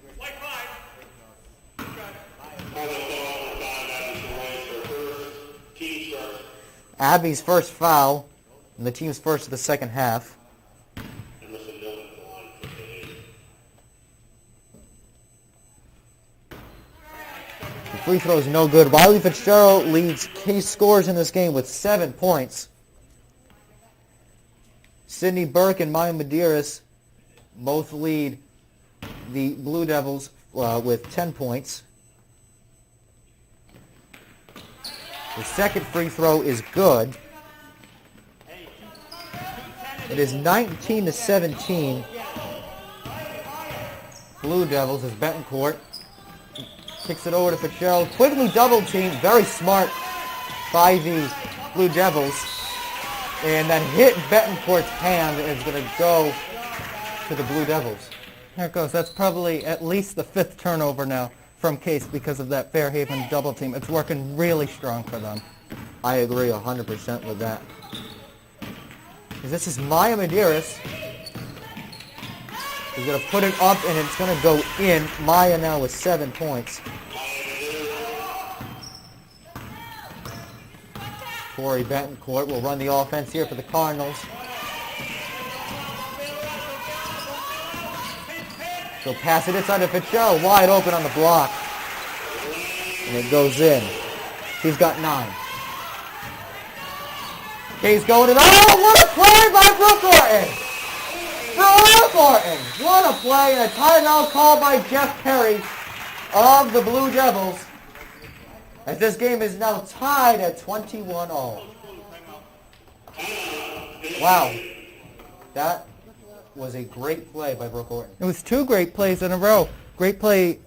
Abby's first foul, and the team's first of the second half. The free throw is no good. Riley Fitzgerald leads Case scores in this game with 7 points. Sydney Burke and Maya Medeiros both lead the Blue Devils with 10 points. The second free throw is good. It is 19-17. Blue Devils as Betancourt kicks it over to Fitzgerald. Quickly double team. Very smart by the Blue Devils. And that hit Betancourt's hand is going to go to the Blue Devils. There it goes. That's probably at least the 5th turnover now from Case because of that Fairhaven double team. It's working really strong for them. I agree 100% with that. This is Maya Medeiros. He's going to put it up and it's going to go in. Maya now with 7 points. Tori Betancourt will run the offense here for the Cardinals. So pass it inside to Fitzgerald, wide open on the block. And it goes in. She's got 9. Case going to the... Oh, what a play by Brooke Orton! Brooke Orton! What a play, and a timeout called by Jeff Perry of the Blue Devils. As this game is now tied at 21-all. Wow. That was a great play by Brooke Orton. It was 2 great plays in a row. Great play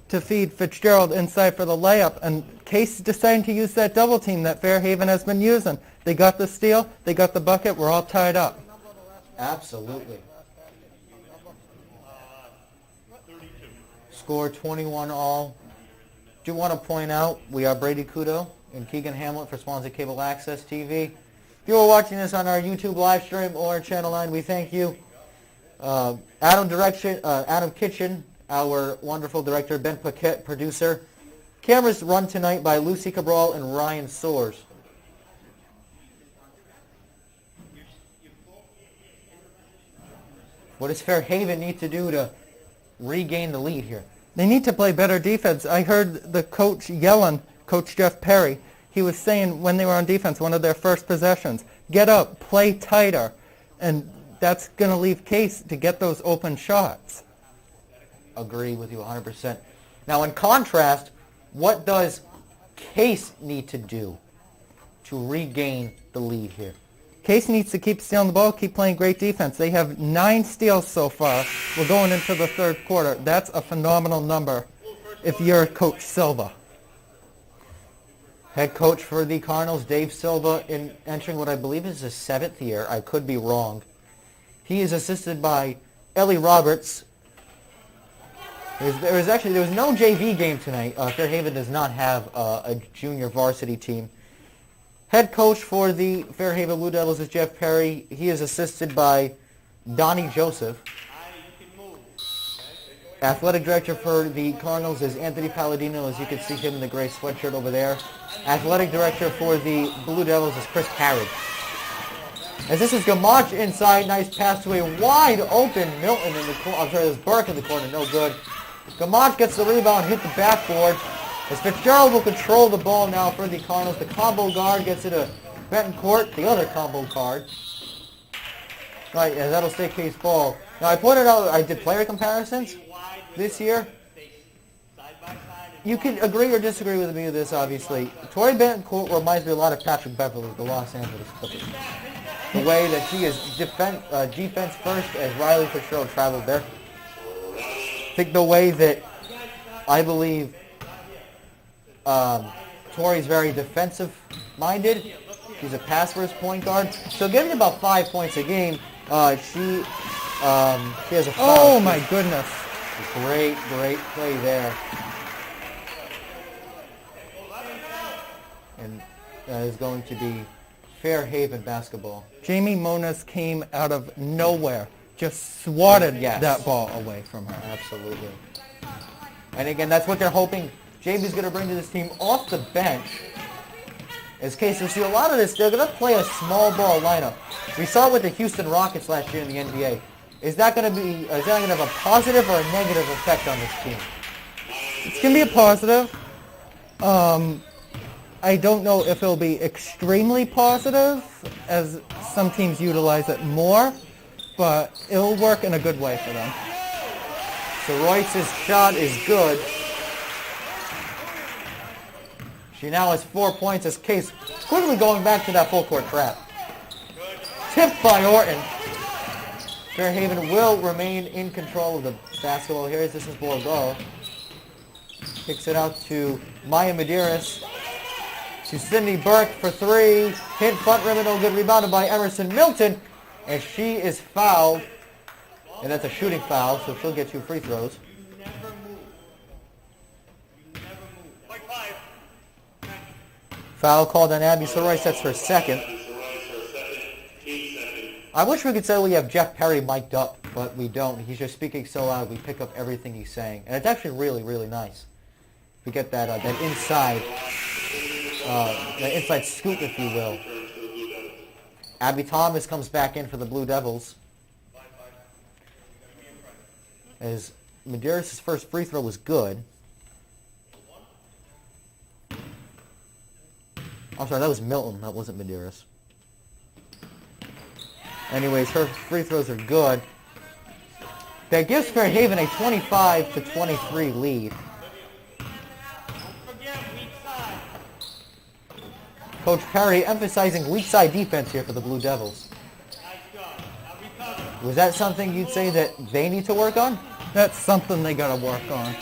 to feed Fitzgerald inside for the layup, and Case deciding to use that double team that Fairhaven has been using. They got the steal, they got the bucket, we're all tied up. Absolutely. Score 21 all. Do want to point out we are Brady Kudo and Keegan Hamlet for Swansea Cable Access TV. If you are watching this on our YouTube live stream or Channel 9, we thank you. Adam Kitchen, our wonderful director, Ben Paquette, producer. Cameras run tonight by Lucy Cabral and Ryan Soares. What does Fairhaven need to do to regain the lead here? They need to play better defense. I heard the coach yelling, Coach Jeff Perry. He was saying when they were on defense, one of their first possessions, get up, play tighter. And that's going to leave Case to get those open shots. Agree with you 100%. Now, in contrast, what does Case need to do to regain the lead here? Case needs to keep stealing the ball, keep playing great defense. They have 9 steals so far. We're going into the third quarter. That's a phenomenal number if you're Coach Silva. Head coach for the Cardinals, Dave Silva, entering what I believe is his 7th year. I could be wrong. He is assisted by Ellie Roberts. There was no JV game tonight. Fairhaven does not have a junior varsity team. Head coach for the Fairhaven Blue Devils is Jeff Perry. He is assisted by Donnie Joseph. Athletic director for the Cardinals is Anthony Palladino, as you can see him in the gray sweatshirt over there. Athletic director for the Blue Devils is Chris Carriage. As this is Gamache inside, nice pass to a wide open Milton in the corner. I'm sorry, there's Burke in the corner, no good. Gamache gets the rebound, hit the backboard. As Fitzgerald will control the ball now for the Cardinals. The combo guard gets it to Betancourt, the other combo guard. Right, yeah, that'll stay Case ball. Now I pointed out I did player comparisons this year. You can agree or disagree with me with this, obviously. Torrey Betancourt reminds me a lot of Patrick Beverly, the Los Angeles Clippers. The way that he is defense first as Riley Fitzgerald traveled there. I think the way that I believe Torrey's very defensive-minded. He's a pass-first point guard. So giving about 5 points a game, she has a foul. Oh, my goodness. Great play there. And that is going to be Fairhaven basketball. Jamie Moniz came out of nowhere, just swatted that ball away from her. Absolutely. And again, that's what they're hoping Jamie's going to bring to this team off the bench. As Case, we see a lot of this, they're going to play a small ball lineup. We saw it with the Houston Rockets last year in the NBA. Is that going to have a positive or a negative effect on this team? It's going to be a positive. I don't know if it'll be extremely positive, as some teams utilize it more, but it'll work in a good way for them. So Royce's shot is good. She now has 4 points as Case quickly going back to that full court trap. Tipped by Orton. Fairhaven will remain in control of the basketball here as this is Borgo. Kicks it out to Maya Medeiros. To Sydney Burke for 3. Hit front rim and no good. Rebounded by Emerson Milton. And she is fouled. And that's a shooting foul, so she'll get 2 free throws. Foul called on Abby Soroy. That's her second. I wish we could say we have Jeff Perry mic'd up, but we don't. He's just speaking so loud we pick up everything he's saying. And it's actually really, really nice. We get that inside scoop, if you will. Abby Thomas comes back in for the Blue Devils. As Medeiros' first free throw was good. I'm sorry, that was Milton. That wasn't Medeiros. Anyways, her free throws are good. That gives Fairhaven a 25-23 lead. Coach Perry emphasizing weak side defense here for the Blue Devils. Was that something you'd say that they need to work on? That's something they got to work on.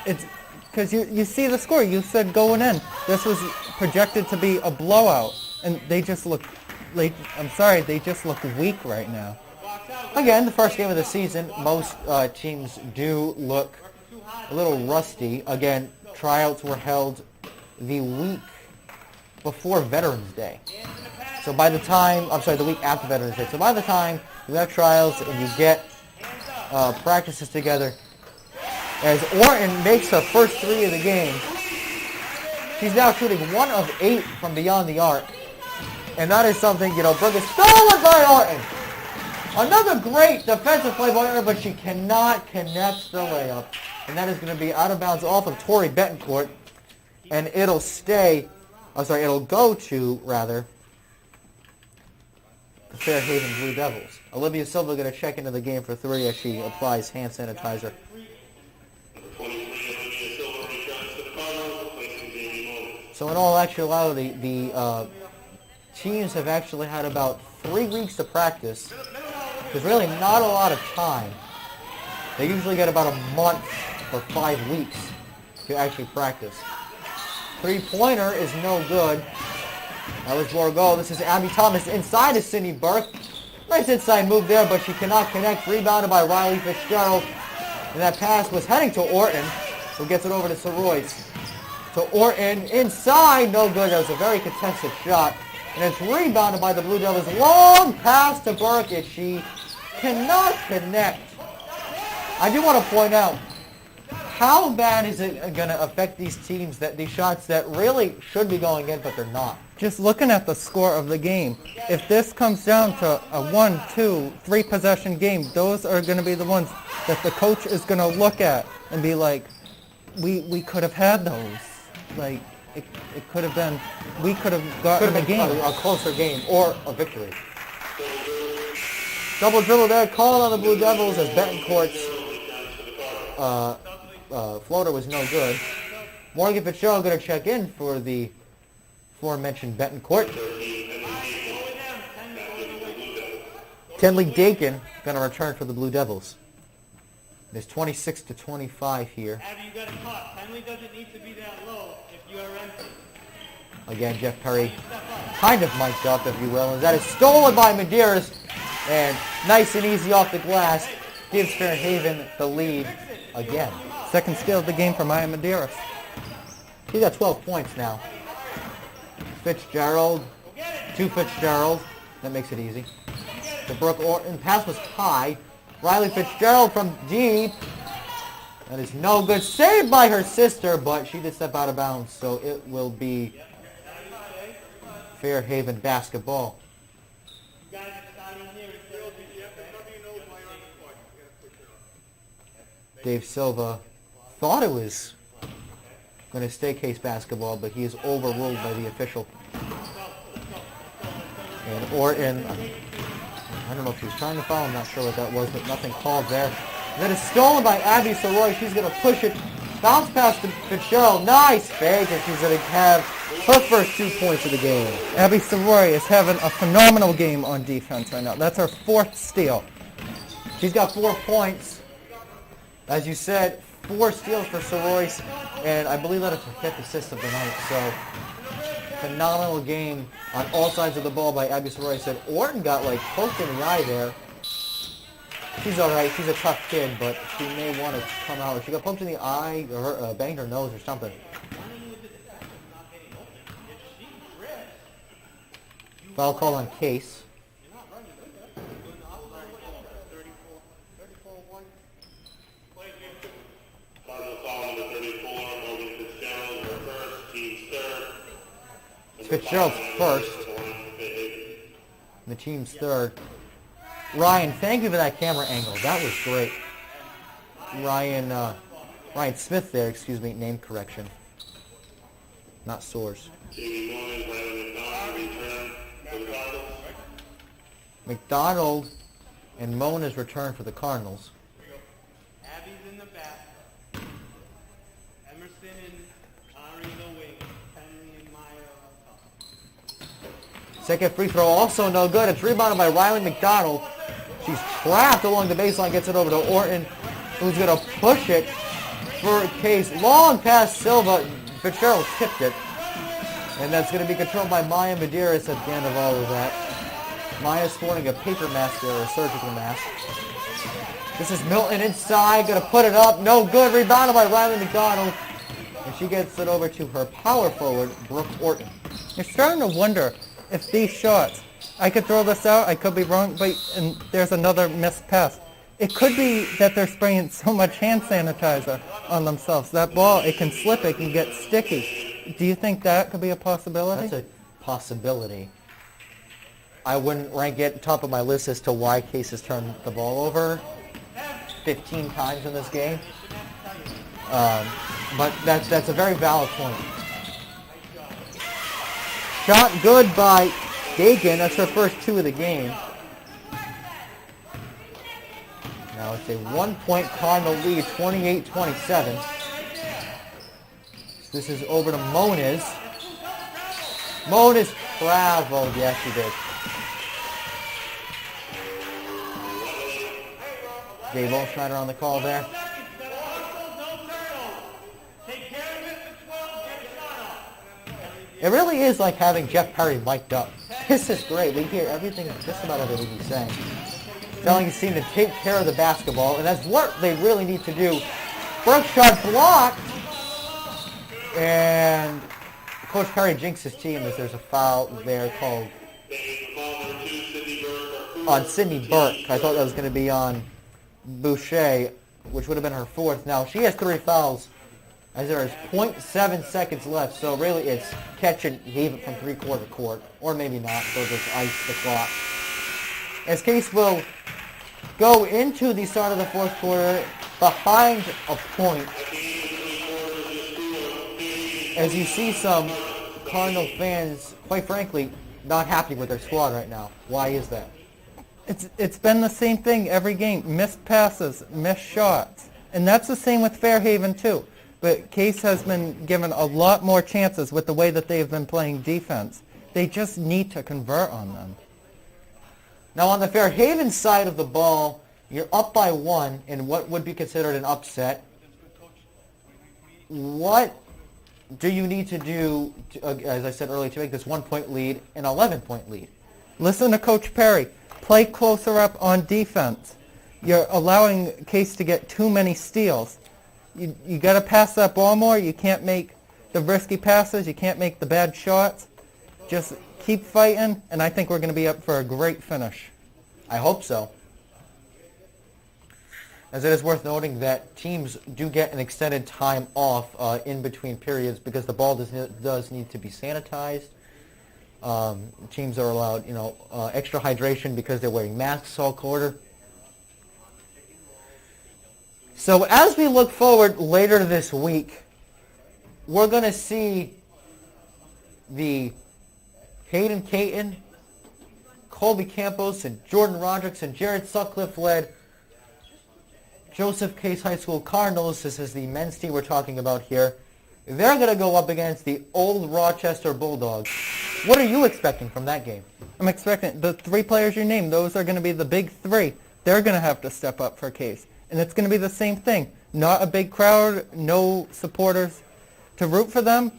It's because you see the score. You said going in, this was projected to be a blowout, and they just look. I'm sorry, they just look weak right now. Again, the first game of the season, most teams do look a little rusty. Again, tryouts were held the week before Veterans Day. So by the time, the week after Veterans Day. So by the time you have trials and you get practices together, as Orton makes her first three of the game, she's now shooting 1 of 8 from beyond the arc. And that is something, Brooke is stolen by Orton. Another great defensive play by Orton, but she cannot connect the layup. And that is going to be out of bounds off of Tori Betancourt. And it'll go to, the Fairhaven Blue Devils. Olivia Silva going to check into the game for 3 as she applies hand sanitizer. So in all actuality, the teams have actually had about 3 weeks to practice. There's really not a lot of time. They usually get about a month or 5 weeks to actually practice. Three-pointer is no good. That was Borgo. This is Abby Thomas inside of Sydney Burke. Nice inside move there, but she cannot connect. Rebounded by Riley Fitzgerald. And that pass was heading to Orton, who gets it over to Soroyce. To Orton inside, no good. That was a very contested shot. And it's rebounded by the Blue Devils. Long pass to Burke, and she cannot connect. I do want to point out, how bad is it going to affect these teams, that these shots that really should be going in, but they're not? Just looking at the score of the game, if this comes down to a 1, 2, 3 possession game, those are going to be the ones that the coach is going to look at and be like, we could have had those. Like, it could have been, we could have gotten the game. A closer game or a victory. Double dribble there, called on the Blue Devils as Betancourt's floater was no good. Morgan Fitzgerald going to check in for the aforementioned Betancourt. Kenley Dakin going to return for the Blue Devils. There's 26-25 here. Abby, you got a cut. Henley doesn't need to be that low if you are empty. Again, Jeff Perry kind of mic'd up, if you will. And that is stolen by Medeiros. And nice and easy off the glass. Gives Fairhaven the lead again. Second steal of the game for Maya Medeiros. She's got 12 points now. Fitzgerald. To Fitzgerald. That makes it easy. To Brooke Orton. Pass was high. Riley Fitzgerald from deep. That is no good. Saved by her sister, but she did step out of bounds. So it will be Fairhaven basketball. Dave Silva thought it was going to stay Case basketball, but he is overruled by the official. And Orton, I don't know if he was trying to foul, I'm not sure what that was, but nothing called there. And then it's stolen by Abby Soroy. She's going to push it. Bounce pass to Fitzgerald. Nice fake, and she's going to have her first 2 points of the game. Abby Soroy is having a phenomenal game on defense right now. That's her 4th steal. She's got 4 points. As you said, 4 steals for Soroyce, and I believe that it's her 5th assist of the night. So, phenomenal game on all sides of the ball by Abby Soroyce. And Orton got poked in the eye there. She's all right. She's a tough kid, but she may want to come out. She got poked in the eye, or banged her nose or something. Foul call on Case. Fitzgerald's first. The team's third. Ryan, thank you for that camera angle. That was great. Ryan Smith there, excuse me, name correction. Not Soares. McDonald and Mona's return for the Cardinals. Abby's in the back. Emerson and Ari in the wing. Henley and Maya up top. Second free throw also no good. It's rebounded by Riley McDonald. She's trapped along the baseline, gets it over to Orton, who's going to push it for Case. Long pass Silva. Fitzgerald tipped it. And that's going to be controlled by Maya Medeiros at the end of all of that. Maya sporting a paper mask or a surgical mask. This is Milton inside, going to put it up. No good. Rebounded by Riley McDonald. And she gets it over to her power forward, Brooke Orton. You're starting to wonder if these shots, I could throw this out, I could be wrong, but and there's another missed pass. It could be that they're spraying so much hand sanitizer on themselves. That ball, it can slip, it can get sticky. Do you think that could be a possibility? That's a possibility. I wouldn't rank it top of my list as to why Case has turned the ball over 15 times in this game. But that's a very valid point. Shot good by Dakin. That's her first 2 of the game. Now it's a 1-point Cardinal lead, 28-27. This is over to Moniz. Moniz traveled. Yes, she did. Dave Olschneider on the call there. It really is like having Jeff Perry mic'd up. This is great. We hear everything, just about everything he's saying. Telling his team to take care of the basketball, and that's what they really need to do. First shot blocked, and Coach Perry jinxed his team as there's a foul there called on Sydney Burke. I thought that was going to be on Boucher, which would have been her 4th. Now, she has 3 fouls as there is 0.7 seconds left, so really it's catch and heave it from 3-quarter court, or maybe not, so just ice the clock. As Case will go into the start of the 4th quarter behind a point, as you see some Cardinal fans, quite frankly, not happy with their squad right now. Why is that? It's been the same thing every game. Missed passes, missed shots. And that's the same with Fairhaven too. But Case has been given a lot more chances with the way that they have been playing defense. They just need to convert on them. Now on the Fairhaven side of the ball, you're up by 1 in what would be considered an upset. What do you need to do, as I said earlier, to make this 1-point lead an 11-point lead? Listen to Coach Perry. Play closer up on defense. You're allowing Case to get too many steals. You got to pass that ball more. You can't make the risky passes. You can't make the bad shots. Just keep fighting, and I think we're going to be up for a great finish. I hope so. As it is worth noting that teams do get an extended time off in between periods because the ball does need to be sanitized. Teams are allowed, extra hydration because they're wearing masks all quarter. So as we look forward later this week, we're going to see the Hayden Caton, Colby Campos, and Jordan Rodricks, and Jared Sutcliffe-led Joseph Case High School Cardinals. This is the men's team we're talking about here. They're going to go up against the Old Rochester Bulldogs. What are you expecting from that game? I'm expecting the 3 players you named. Those are going to be the big 3. They're going to have to step up for Case. And it's going to be the same thing. Not a big crowd, no supporters to root for them,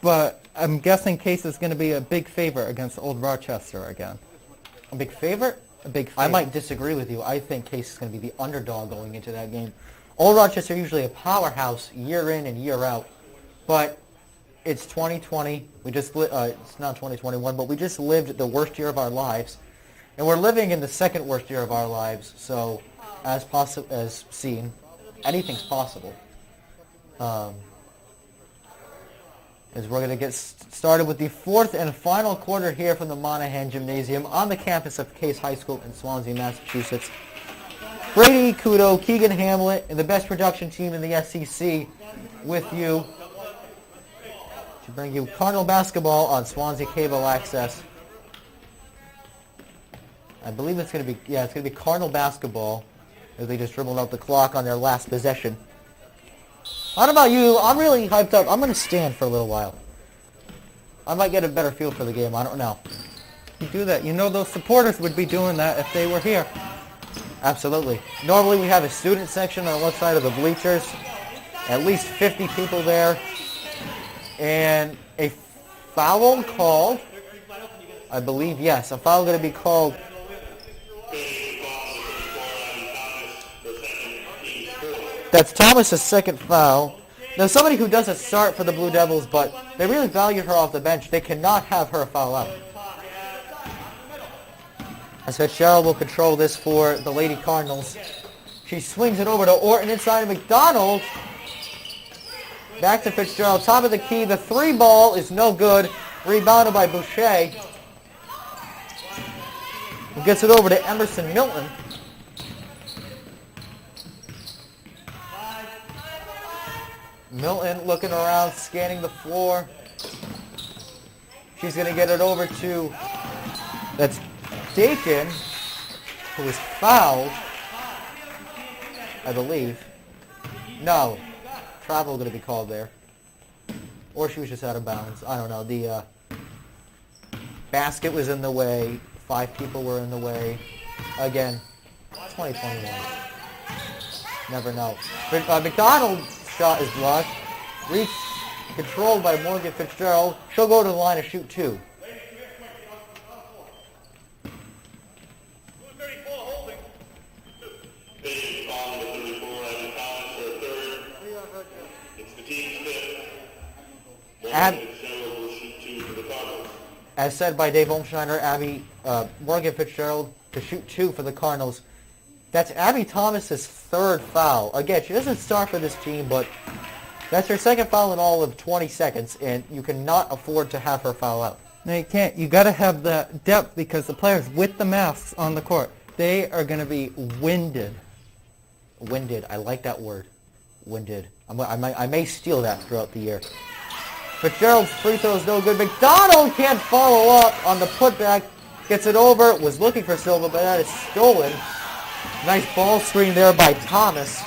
but I'm guessing Case is going to be a big favorite against Old Rochester again. A big favorite? A big favorite. I might disagree with you. I think Case is going to be the underdog going into that game. Old Rochester are usually a powerhouse year in and year out, but it's 2020. It's not 2021, but we just lived the worst year of our lives, and we're living in the second worst year of our lives. So, as seen, anything's possible. As we're going to get started with the 4th and final quarter here from the Monahan Gymnasium on the campus of Case High School in Swansea, Massachusetts. Brady Kudo, Keegan Hamlet, and the best production team in the SEC with you to bring you Cardinal basketball on Swansea Cable Access. I believe it's going to be Cardinal basketball as they just dribbled out the clock on their last possession. How about you? I'm really hyped up. I'm going to stand for a little while. I might get a better feel for the game. I don't know. You do that. You know those supporters would be doing that if they were here. Absolutely. Normally we have a student section on one side of the bleachers. At least 50 people there. And a foul called. I believe, yes. A foul going to be called. That's Thomas's second foul. Now, somebody who doesn't start for the Blue Devils, but they really value her off the bench. They cannot have her foul out. As Fitzgerald will control this for the Lady Cardinals. She swings it over to Orton inside of McDonald. Back to Fitzgerald, top of the key. The three ball is no good. Rebounded by Boucher. Who gets it over to Emerson Milton. Milton looking around, scanning the floor. She's going to get it over to, that's Dakin, who is fouled, I believe. No, travel going to be called there. Or she was just out of bounds. I don't know. The basket was in the way. 5 people were in the way. Again, 2021. Never know. But, McDonald's shot is blocked. Reach controlled by Morgan Fitzgerald. She'll go to the line and shoot 2. As said by Dave Olmschneider, Morgan Fitzgerald to shoot 2 for the Cardinals. That's Abby Thomas's third foul. Again, she doesn't start for this team, but that's her second foul in all of 20 seconds, and you cannot afford to have her foul out. No, you can't. You got to have that depth because the players with the masks on the court, they are going to be winded. Winded. I like that word. Winded. I may steal that throughout the year. Fitzgerald's free throw is no good. McDonald can't follow up on the putback. Gets it over. Was looking for Silva, but that is stolen. Nice ball screen there by Thomas.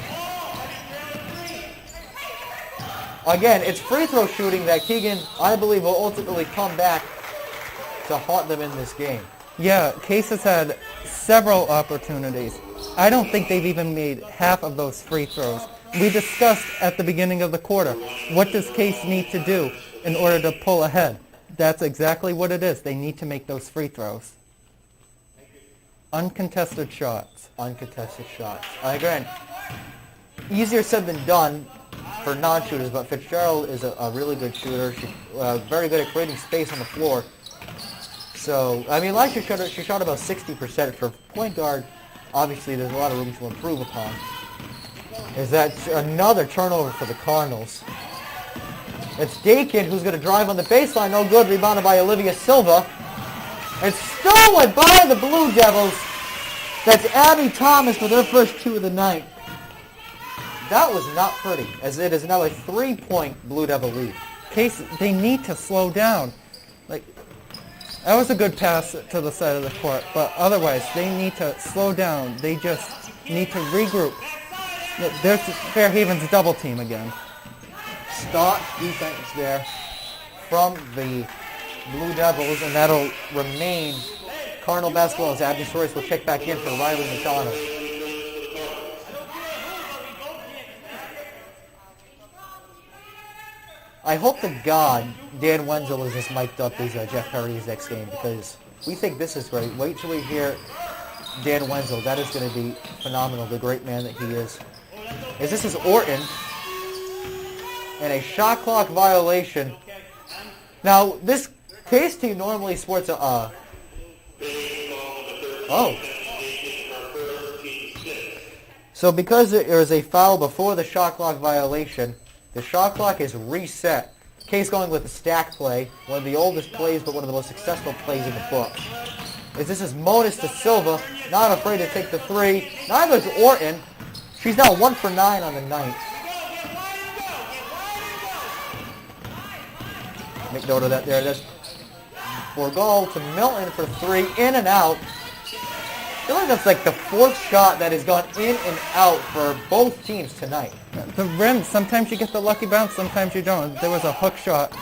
Again, it's free throw shooting that Keegan, I believe, will ultimately come back to haunt them in this game. Yeah, Case has had several opportunities. I don't think they've even made half of those free throws. We discussed at the beginning of the quarter, what does Case need to do in order to pull ahead? That's exactly what it is. They need to make those free throws. Uncontested shots. Uncontested shots. Again, easier said than done for non-shooters, but Fitzgerald is a really good shooter. She's very good at creating space on the floor. So, I mean, last year she shot about 60% for point guard. Obviously, there's a lot of room to improve upon. Is that another turnover for the Cardinals? It's Dakin who's going to drive on the baseline. No good. Rebounded by Olivia Silva. It's stolen by the Blue Devils. That's Abby Thomas with her first 2 of the night. That was not pretty, as it is now a 3-point Blue Devil lead. Case, they need to slow down. Like, that was a good pass to the side of the court, but otherwise they need to slow down. They just need to regroup. There's Fairhaven's double team again. Stout defense there from the Blue Devils, and that'll remain Cardinal basketball as Abby Soros will check back in for Riley McDonald. I hope to God Dan Wenzel is as mic'd up as Jeff Perry's next game, because we think this is great. Wait till we hear Dan Wenzel. That is going to be phenomenal, the great man that he is. As this is Orton, and a shot clock violation. Now, this Case team normally sports a... So because there is a foul before the shot clock violation, the shot clock is reset. Case going with a stack play, one of the oldest plays, but one of the most successful plays in the book. As this is Monis to Silva, not afraid to take the 3. Neither is Orton. She's now 1 for 9 on the night. Make note of that there. That's for goal to Milton for 3, in and out. I feel like that's like the 4th shot that has gone in and out for both teams tonight. The rim, sometimes you get the lucky bounce, sometimes you don't. There was a hook shot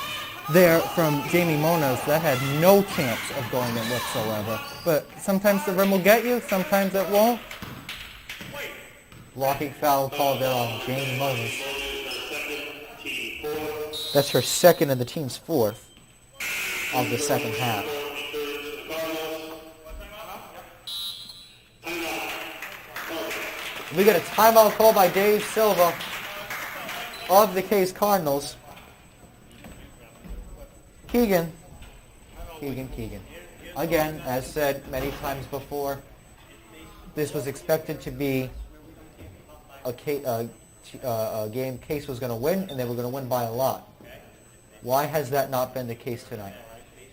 there from Jamie Moniz that had no chance of going in whatsoever. But sometimes the rim will get you, sometimes it won't. Blocking foul called there on Jane Moniz. That's her second and the team's fourth of the second half. We got a timeout call by Dave Silva of the Case Cardinals. Keegan. Again, as said many times before, this was expected to be a game Case was going to win, and they were going to win by a lot. Why has that not been the case tonight?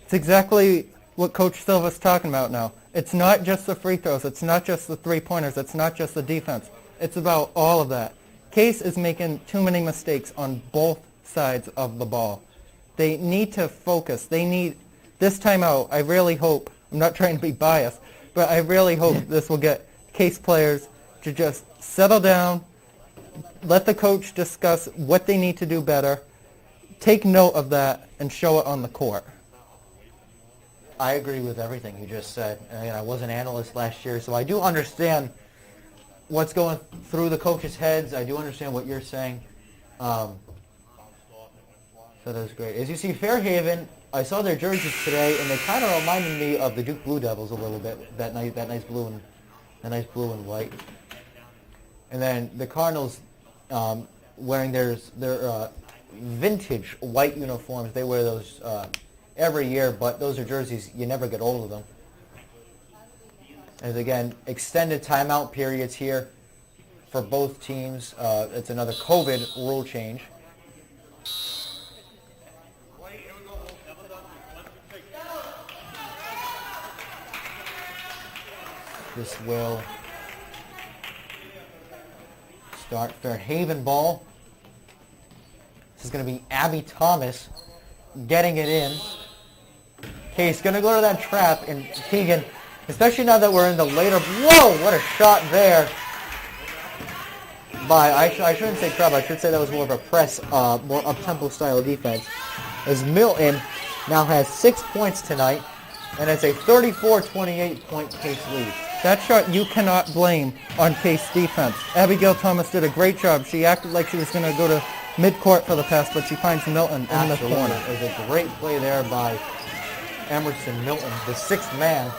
It's exactly what Coach Silva's talking about now. It's not just the free throws. It's not just the three-pointers. It's not just the defense. It's about all of that. Case is making too many mistakes on both sides of the ball. They need to focus. They need this timeout. I really hope, I'm not trying to be biased, but I really hope this will get Case players to just settle down, let the coach discuss what they need to do better, take note of that, and show it on the court. I agree with everything you just said. I was an analyst last year, so I do understand what's going through the coaches' heads. I do understand what you're saying. So that's great. As you see, Fairhaven, I saw their jerseys today, and they kind of reminded me of the Duke Blue Devils a little bit. That nice blue and white. And then the Cardinals wearing their vintage white uniforms. They wear those every year, but those are jerseys, you never get old of them. As again, extended timeout periods here for both teams. It's another COVID rule change. This will start Fairhaven ball. This is going to be Abby Thomas getting it in. Case going to go to that trap, and Keegan, especially now that we're in the later... Whoa, what a shot there. I shouldn't say trap, I should say that was more of a press, more up-tempo style of defense. As Milton now has 6 points tonight, and it's a 34-28 point Case lead. That shot you cannot blame on Case defense. Abigail Thomas did a great job. She acted like she was going to go to midcourt for the pass, but she finds Milton in the corner. It was a great play there by Emerson Milton, the sixth man.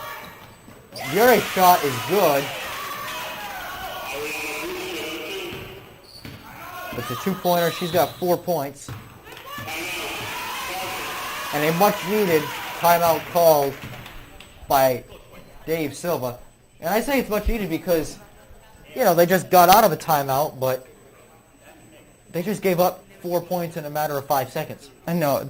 Your shot is good. It's a two-pointer. She's got 4 points. And a much-needed timeout called by Dave Silva. And I say it's much needed because, they just got out of a timeout, but they just gave up 4 points in a matter of 5 seconds. I know.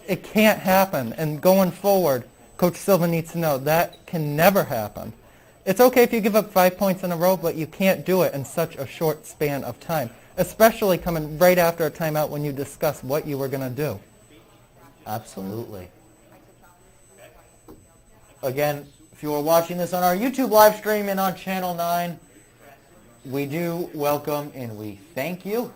It can't happen. And going forward, Coach Silva needs to know that can never happen. It's okay if you give up 5 points in a row, but you can't do it in such a short span of time, especially coming right after a timeout when you discuss what you were going to do. Absolutely. Again, if you are watching this on our YouTube live stream and on Channel 9, we do welcome and we thank you.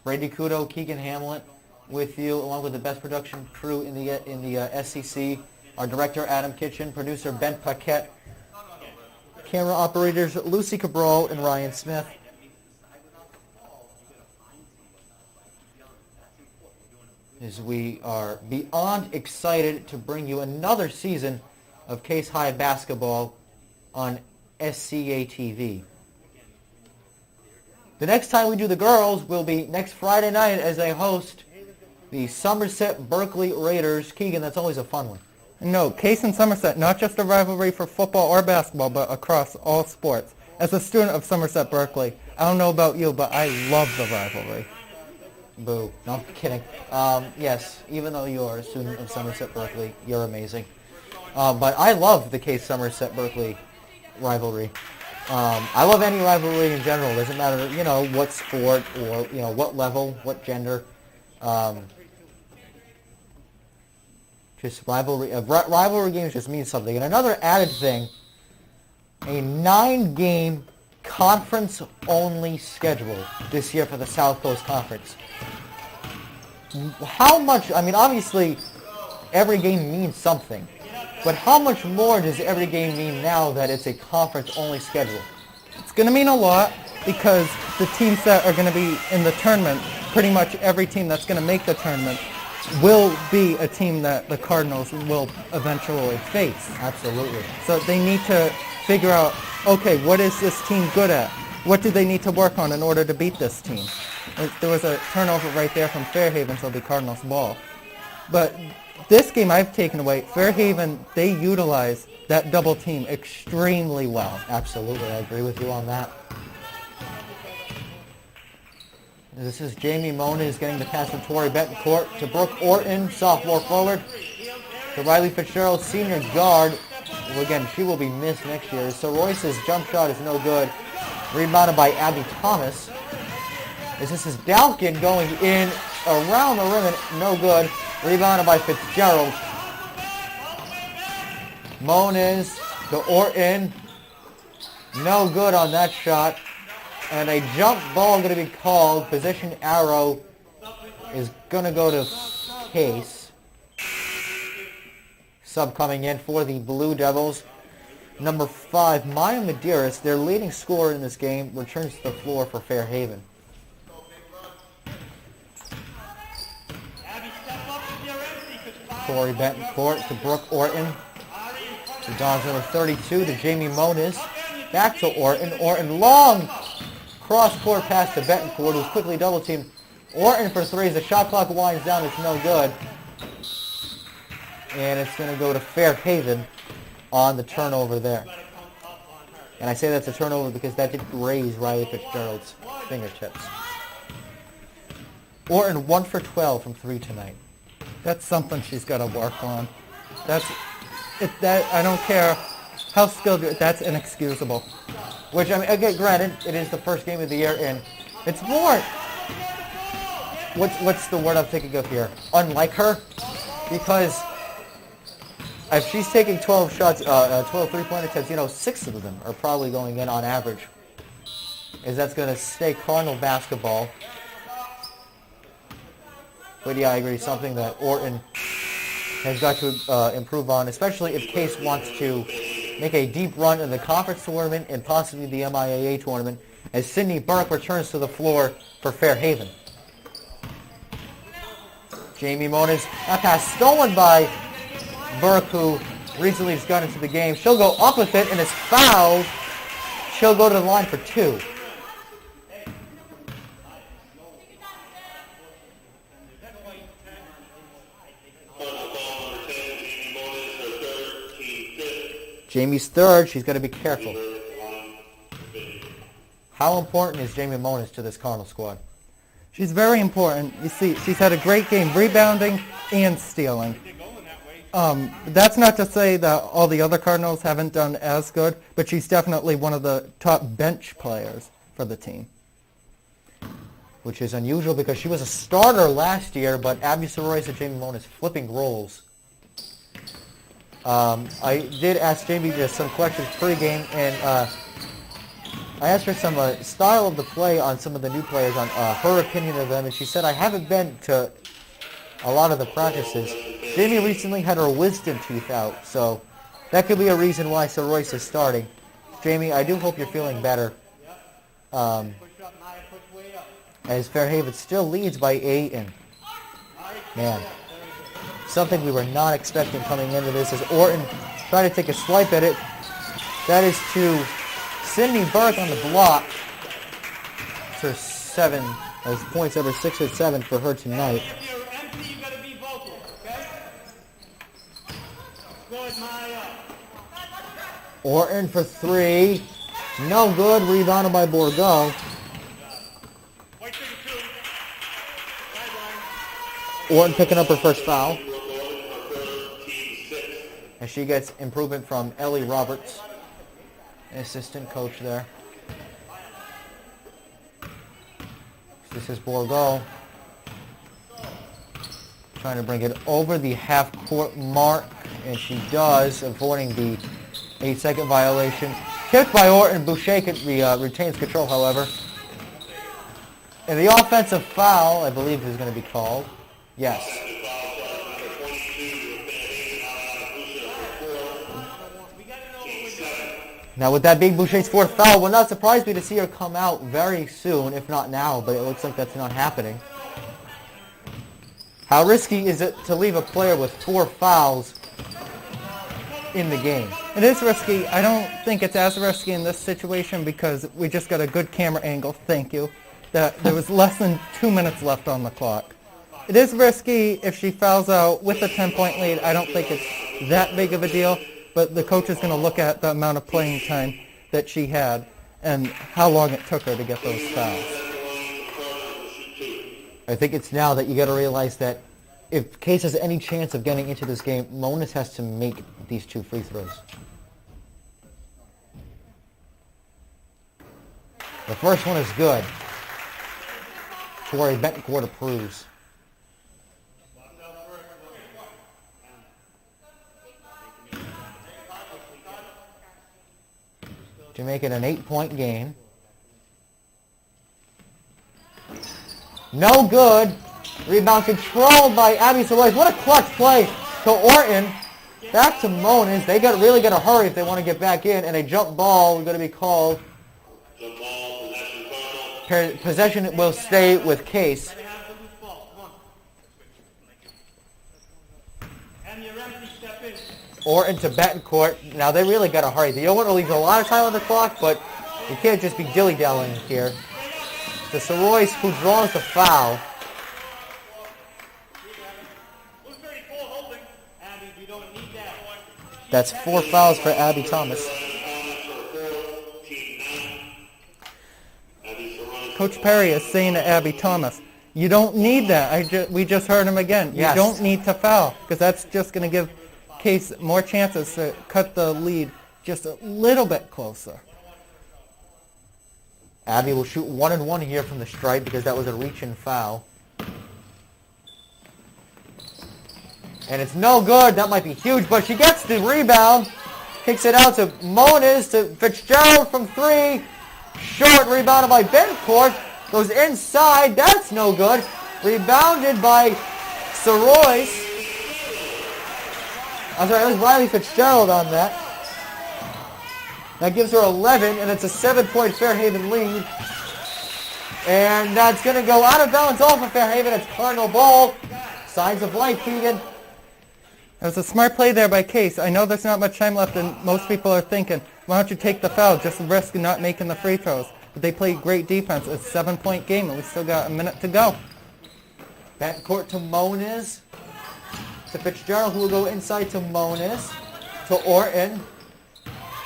Brady Kudo, Keegan Hamlet with you, along with the best production crew in the SEC. Our director, Adam Kitchen, producer, Ben Paquette, camera operators, Lucy Cabral and Ryan Smith. As we are beyond excited to bring you another season of Case High basketball on SCA TV. The next time we do the girls will be next Friday night as they host the Somerset Berkeley Raiders. Keegan, that's always a fun one. No, Case and Somerset, not just a rivalry for football or basketball, but across all sports. As a student of Somerset Berkeley, I don't know about you, but I love the rivalry. Boo. No, I'm kidding. Yes, even though you are a student of Somerset Berkeley, you're amazing. But I love the Case Somerset Berkeley rivalry. I love any rivalry in general. It doesn't matter, what sport or, what level, what gender. Just rivalry games just mean something. And another added thing, a 9-game conference-only schedule this year for the South Coast Conference. How much, obviously, every game means something. But how much more does every game mean now that it's a conference-only schedule? It's going to mean a lot. because the teams that are going to be in the tournament, pretty much every team that's going to make the tournament will be a team that the Cardinals will eventually face. Absolutely. So they need to figure out, okay, what is this team good at? What do they need to work on in order to beat this team? There was a turnover right there from Fairhaven, so it'll be Cardinals ball. But this game I've taken away, Fairhaven, they utilize that double team extremely well. Absolutely, I agree with you on that. This is Jamie Moniz getting the pass from Tori Betancourt to Brooke Orton, sophomore forward. To Riley Fitzgerald, senior guard. Well, again, she will be missed next year. So Royce's jump shot is no good. Rebounded by Abby Thomas. This is Dalkin going in around the rim and no good. Rebounded by Fitzgerald. Moniz to Orton. No good on that shot. And a jump ball going to be called. Position arrow is going to go to Case. Sub coming in for the Blue Devils. Number 5, Maya Medeiros, their leading scorer in this game, returns to the floor for Fairhaven. Tori Betancourt to Brooke Orton. To Dons number 32 to Jamie Moniz. Back to Orton. Orton long cross-court pass to Betancourt, who's quickly double-teamed. Orton for 3 as the shot clock winds down. It's no good. And it's going to go to Fairhaven on the turnover there. And I say that's a turnover because that did graze Riley Fitzgerald's fingertips. Orton 1 for 12 from 3 tonight. That's something she's got to work on. I don't care how skilled, that's inexcusable. Which, I mean, again, granted, it is the first game of the year, and it's more, what's the word I'm thinking of here? Unlike her, because if she's taking 12 shots, 12 three-point attempts, 6 of them are probably going in on average. That's going to stay Cardinal basketball. But yeah, I agree, something that Orton has got to improve on, especially if Case wants to make a deep run in the conference tournament and possibly the MIAA tournament, as Sydney Burke returns to the floor for Fairhaven. Jamie Moniz, that pass stolen by Burke, who recently just got into the game. She'll go up with it and is fouled. She'll go to the line for 2. Jamie's third. She's got to be careful. How important is Jamie Moniz to this Cardinal squad? She's very important. You see, she's had a great game rebounding and stealing. That's not to say that all the other Cardinals haven't done as good, but she's definitely one of the top bench players for the team. Which is unusual because she was a starter last year, but Abby Soroyce and Jamie Moniz flipping roles. I did ask Jamie just some questions pre-game, and I asked her some style of the play on some of the new players, on her opinion of them, and she said, I haven't been to a lot of the practices. Jamie recently had her wisdom tooth out, so that could be a reason why Soroyce is starting. Jamie, I do hope you're feeling better. As Fairhaven still leads by 8, and man, something we were not expecting coming into this, as Orton trying to take a swipe at it. That is to Sydney Burke on the block. It's her 7, as points over 6 or 7 for her tonight. Orton for 3. No good. Rebounded by Bourgault. Orton picking up her first foul. And she gets improvement from Ellie Roberts, assistant coach there. This is Bourgault trying to bring it over the half-court mark, and she does, avoiding the 8-second violation. Tipped by Orton. Boucher retains control, however. And the offensive foul, I believe, is going to be called. Yes. Now with that being Boucher's fourth foul, will not surprise me to see her come out very soon, if not now, but it looks like that's not happening. How risky is it to leave a player with 4 fouls in the game? It is risky. I don't think it's as risky in this situation because we just got a good camera angle, thank you, that there was less than 2 minutes left on the clock. It is risky if she fouls out with a 10-point lead. I don't think it's that big of a deal, but the coach is going to look at the amount of playing time that she had and how long it took her to get those fouls. I think it's now that you got to realize that if Case has any chance of getting into this game, Monas has to make these 2 free throws. The first one is good. Tori Betancourt approves. To make it an 8-point game. No good. Rebound controlled by Abby Sawais. What a clutch play to Orton. Back to Monas. They really got to hurry if they want to get back in. And a jump ball is going to be called. Possession will stay with Case. Orton to Betancourt. Now they really got to hurry. They don't want to leave a lot of time on the clock, but you can't just be dilly-dallying here. To Sorois, who draws the foul. That's 4 fouls for Abby Thomas. Coach Perry is saying to Abby Thomas, you don't need that. We just heard him again. Yes. You don't need to foul because that's just going to give Case more chances to cut the lead just a little bit closer. Abby will shoot 1-1 here from the stripe because that was a reach-in foul. And it's no good. That might be huge, but she gets the rebound. Kicks it out to Monas, to Fitzgerald from 3. Short, rebounded by Betancourt. Goes inside. That's no good. Rebounded by Sorois. I'm sorry, it was Riley Fitzgerald on that. That gives her 11, and it's a 7-point Fairhaven lead. And that's going to go out of bounds off of Fairhaven. It's Cardinal ball. Signs of life, Keegan. It was a smart play there by Case. I know there's not much time left, and most people are thinking, why don't you take the foul, just risk not making the free throws. But they played great defense. It's a 7-point game, and we still got a minute to go. Backcourt to Monas. To Fitzgerald, who will go inside to Monas. To Orton.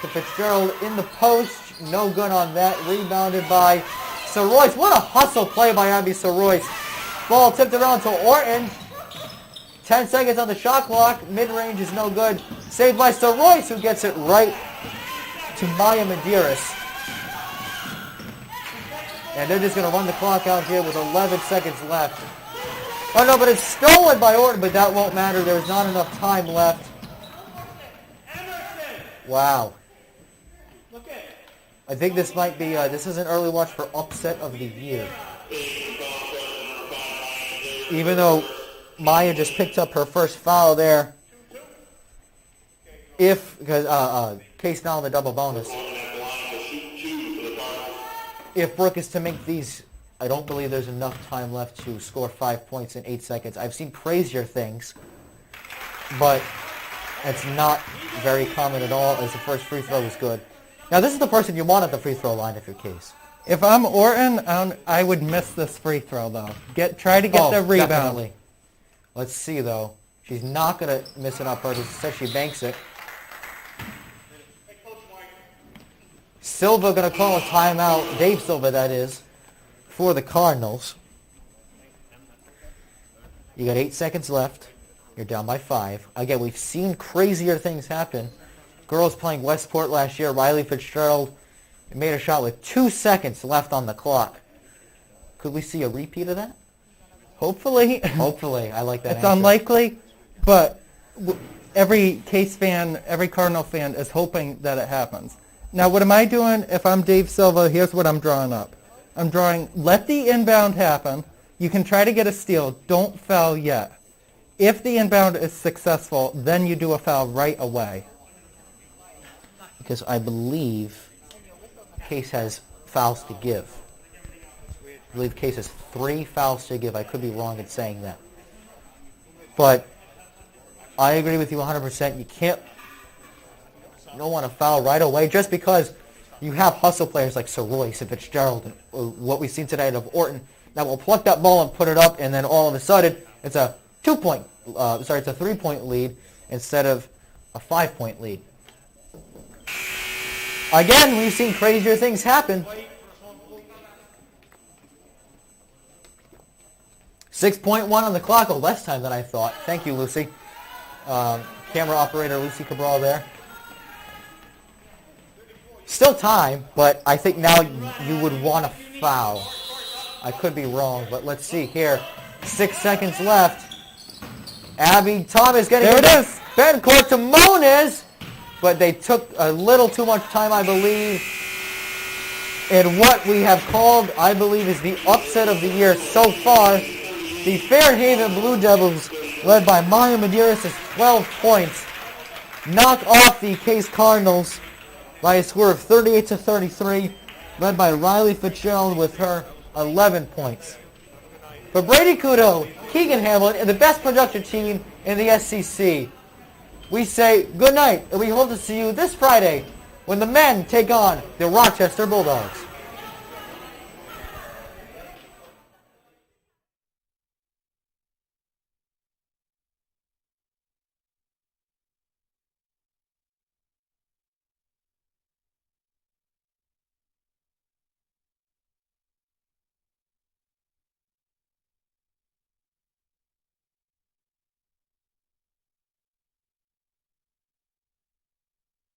To Fitzgerald in the post. No good on that. Rebounded by Sorois. What a hustle play by Abby Sorois. Ball tipped around to Orton. 10 seconds on the shot clock. Mid-range is no good. Saved by Sorois, who gets it right to Maya Medeiros. And they're just going to run the clock out here with 11 seconds left. Oh no, but it's stolen by Orton, but that won't matter. There's not enough time left. Wow. I think this might be, this is an early watch for upset of the year. Even though Maya just picked up her first foul there. Because Case now in the double bonus. If Brooke is to make these, I don't believe there's enough time left to score 5 points in 8 seconds. I've seen crazier things, but it's not very common at all, as the first free throw was good. Now, this is the person you want at the free throw line if you're Case. If I'm Orton, I would miss this free throw, though. Try to get the rebound. Definitely. Let's see, though. She's not going to miss it on purpose. Instead, she banks it. Silva going to call a timeout. Dave Silva, that is, for the Cardinals. You got 8 seconds left. You're down by 5. Again, we've seen crazier things happen. Girls playing Westport last year. Riley Fitzgerald made a shot with 2 seconds left on the clock. Could we see a repeat of that? Hopefully. Hopefully. I like that It's answer. unlikely, but every Case fan, every Cardinal fan is hoping that it happens. Now, what am I doing? If I'm Dave Silva, here's what I'm drawing up. I'm drawing, let the inbound happen. You can try to get a steal. Don't foul yet. If the inbound is successful, then you do a foul right away. because I believe Case has fouls to give. I believe Case has 3 fouls to give. I could be wrong in saying that. But I agree with you 100%. You don't want to foul right away just because you have hustle players like Sir Royce and Fitzgerald and what we've seen tonight of Orton that will pluck that ball and put it up, and then all of a sudden it's a 3-point lead instead of a 5-point lead. Again, we've seen crazier things happen. 6.1 on the clock, less time than I thought. Thank you, Lucy. Camera operator Lucy Cabral there. Still time, but I think now you would want to foul. I could be wrong, but let's see here. 6 seconds left. Abby Thomas getting There it is. Ben court to Moniz, but they took a little too much time, I believe, in what we have called, I believe, is the upset of the year so far. The Fairhaven Blue Devils, led by Maya Medeiros, with 12 points, knock off the Case Cardinals by a score of 38-33, led by Riley Fitzgerald with her 11 points. For Brady Kudo, Keegan Hamlin, and the best production team in the SEC, we say good night, and we hope to see you this Friday when the men take on the Rochester Bulldogs.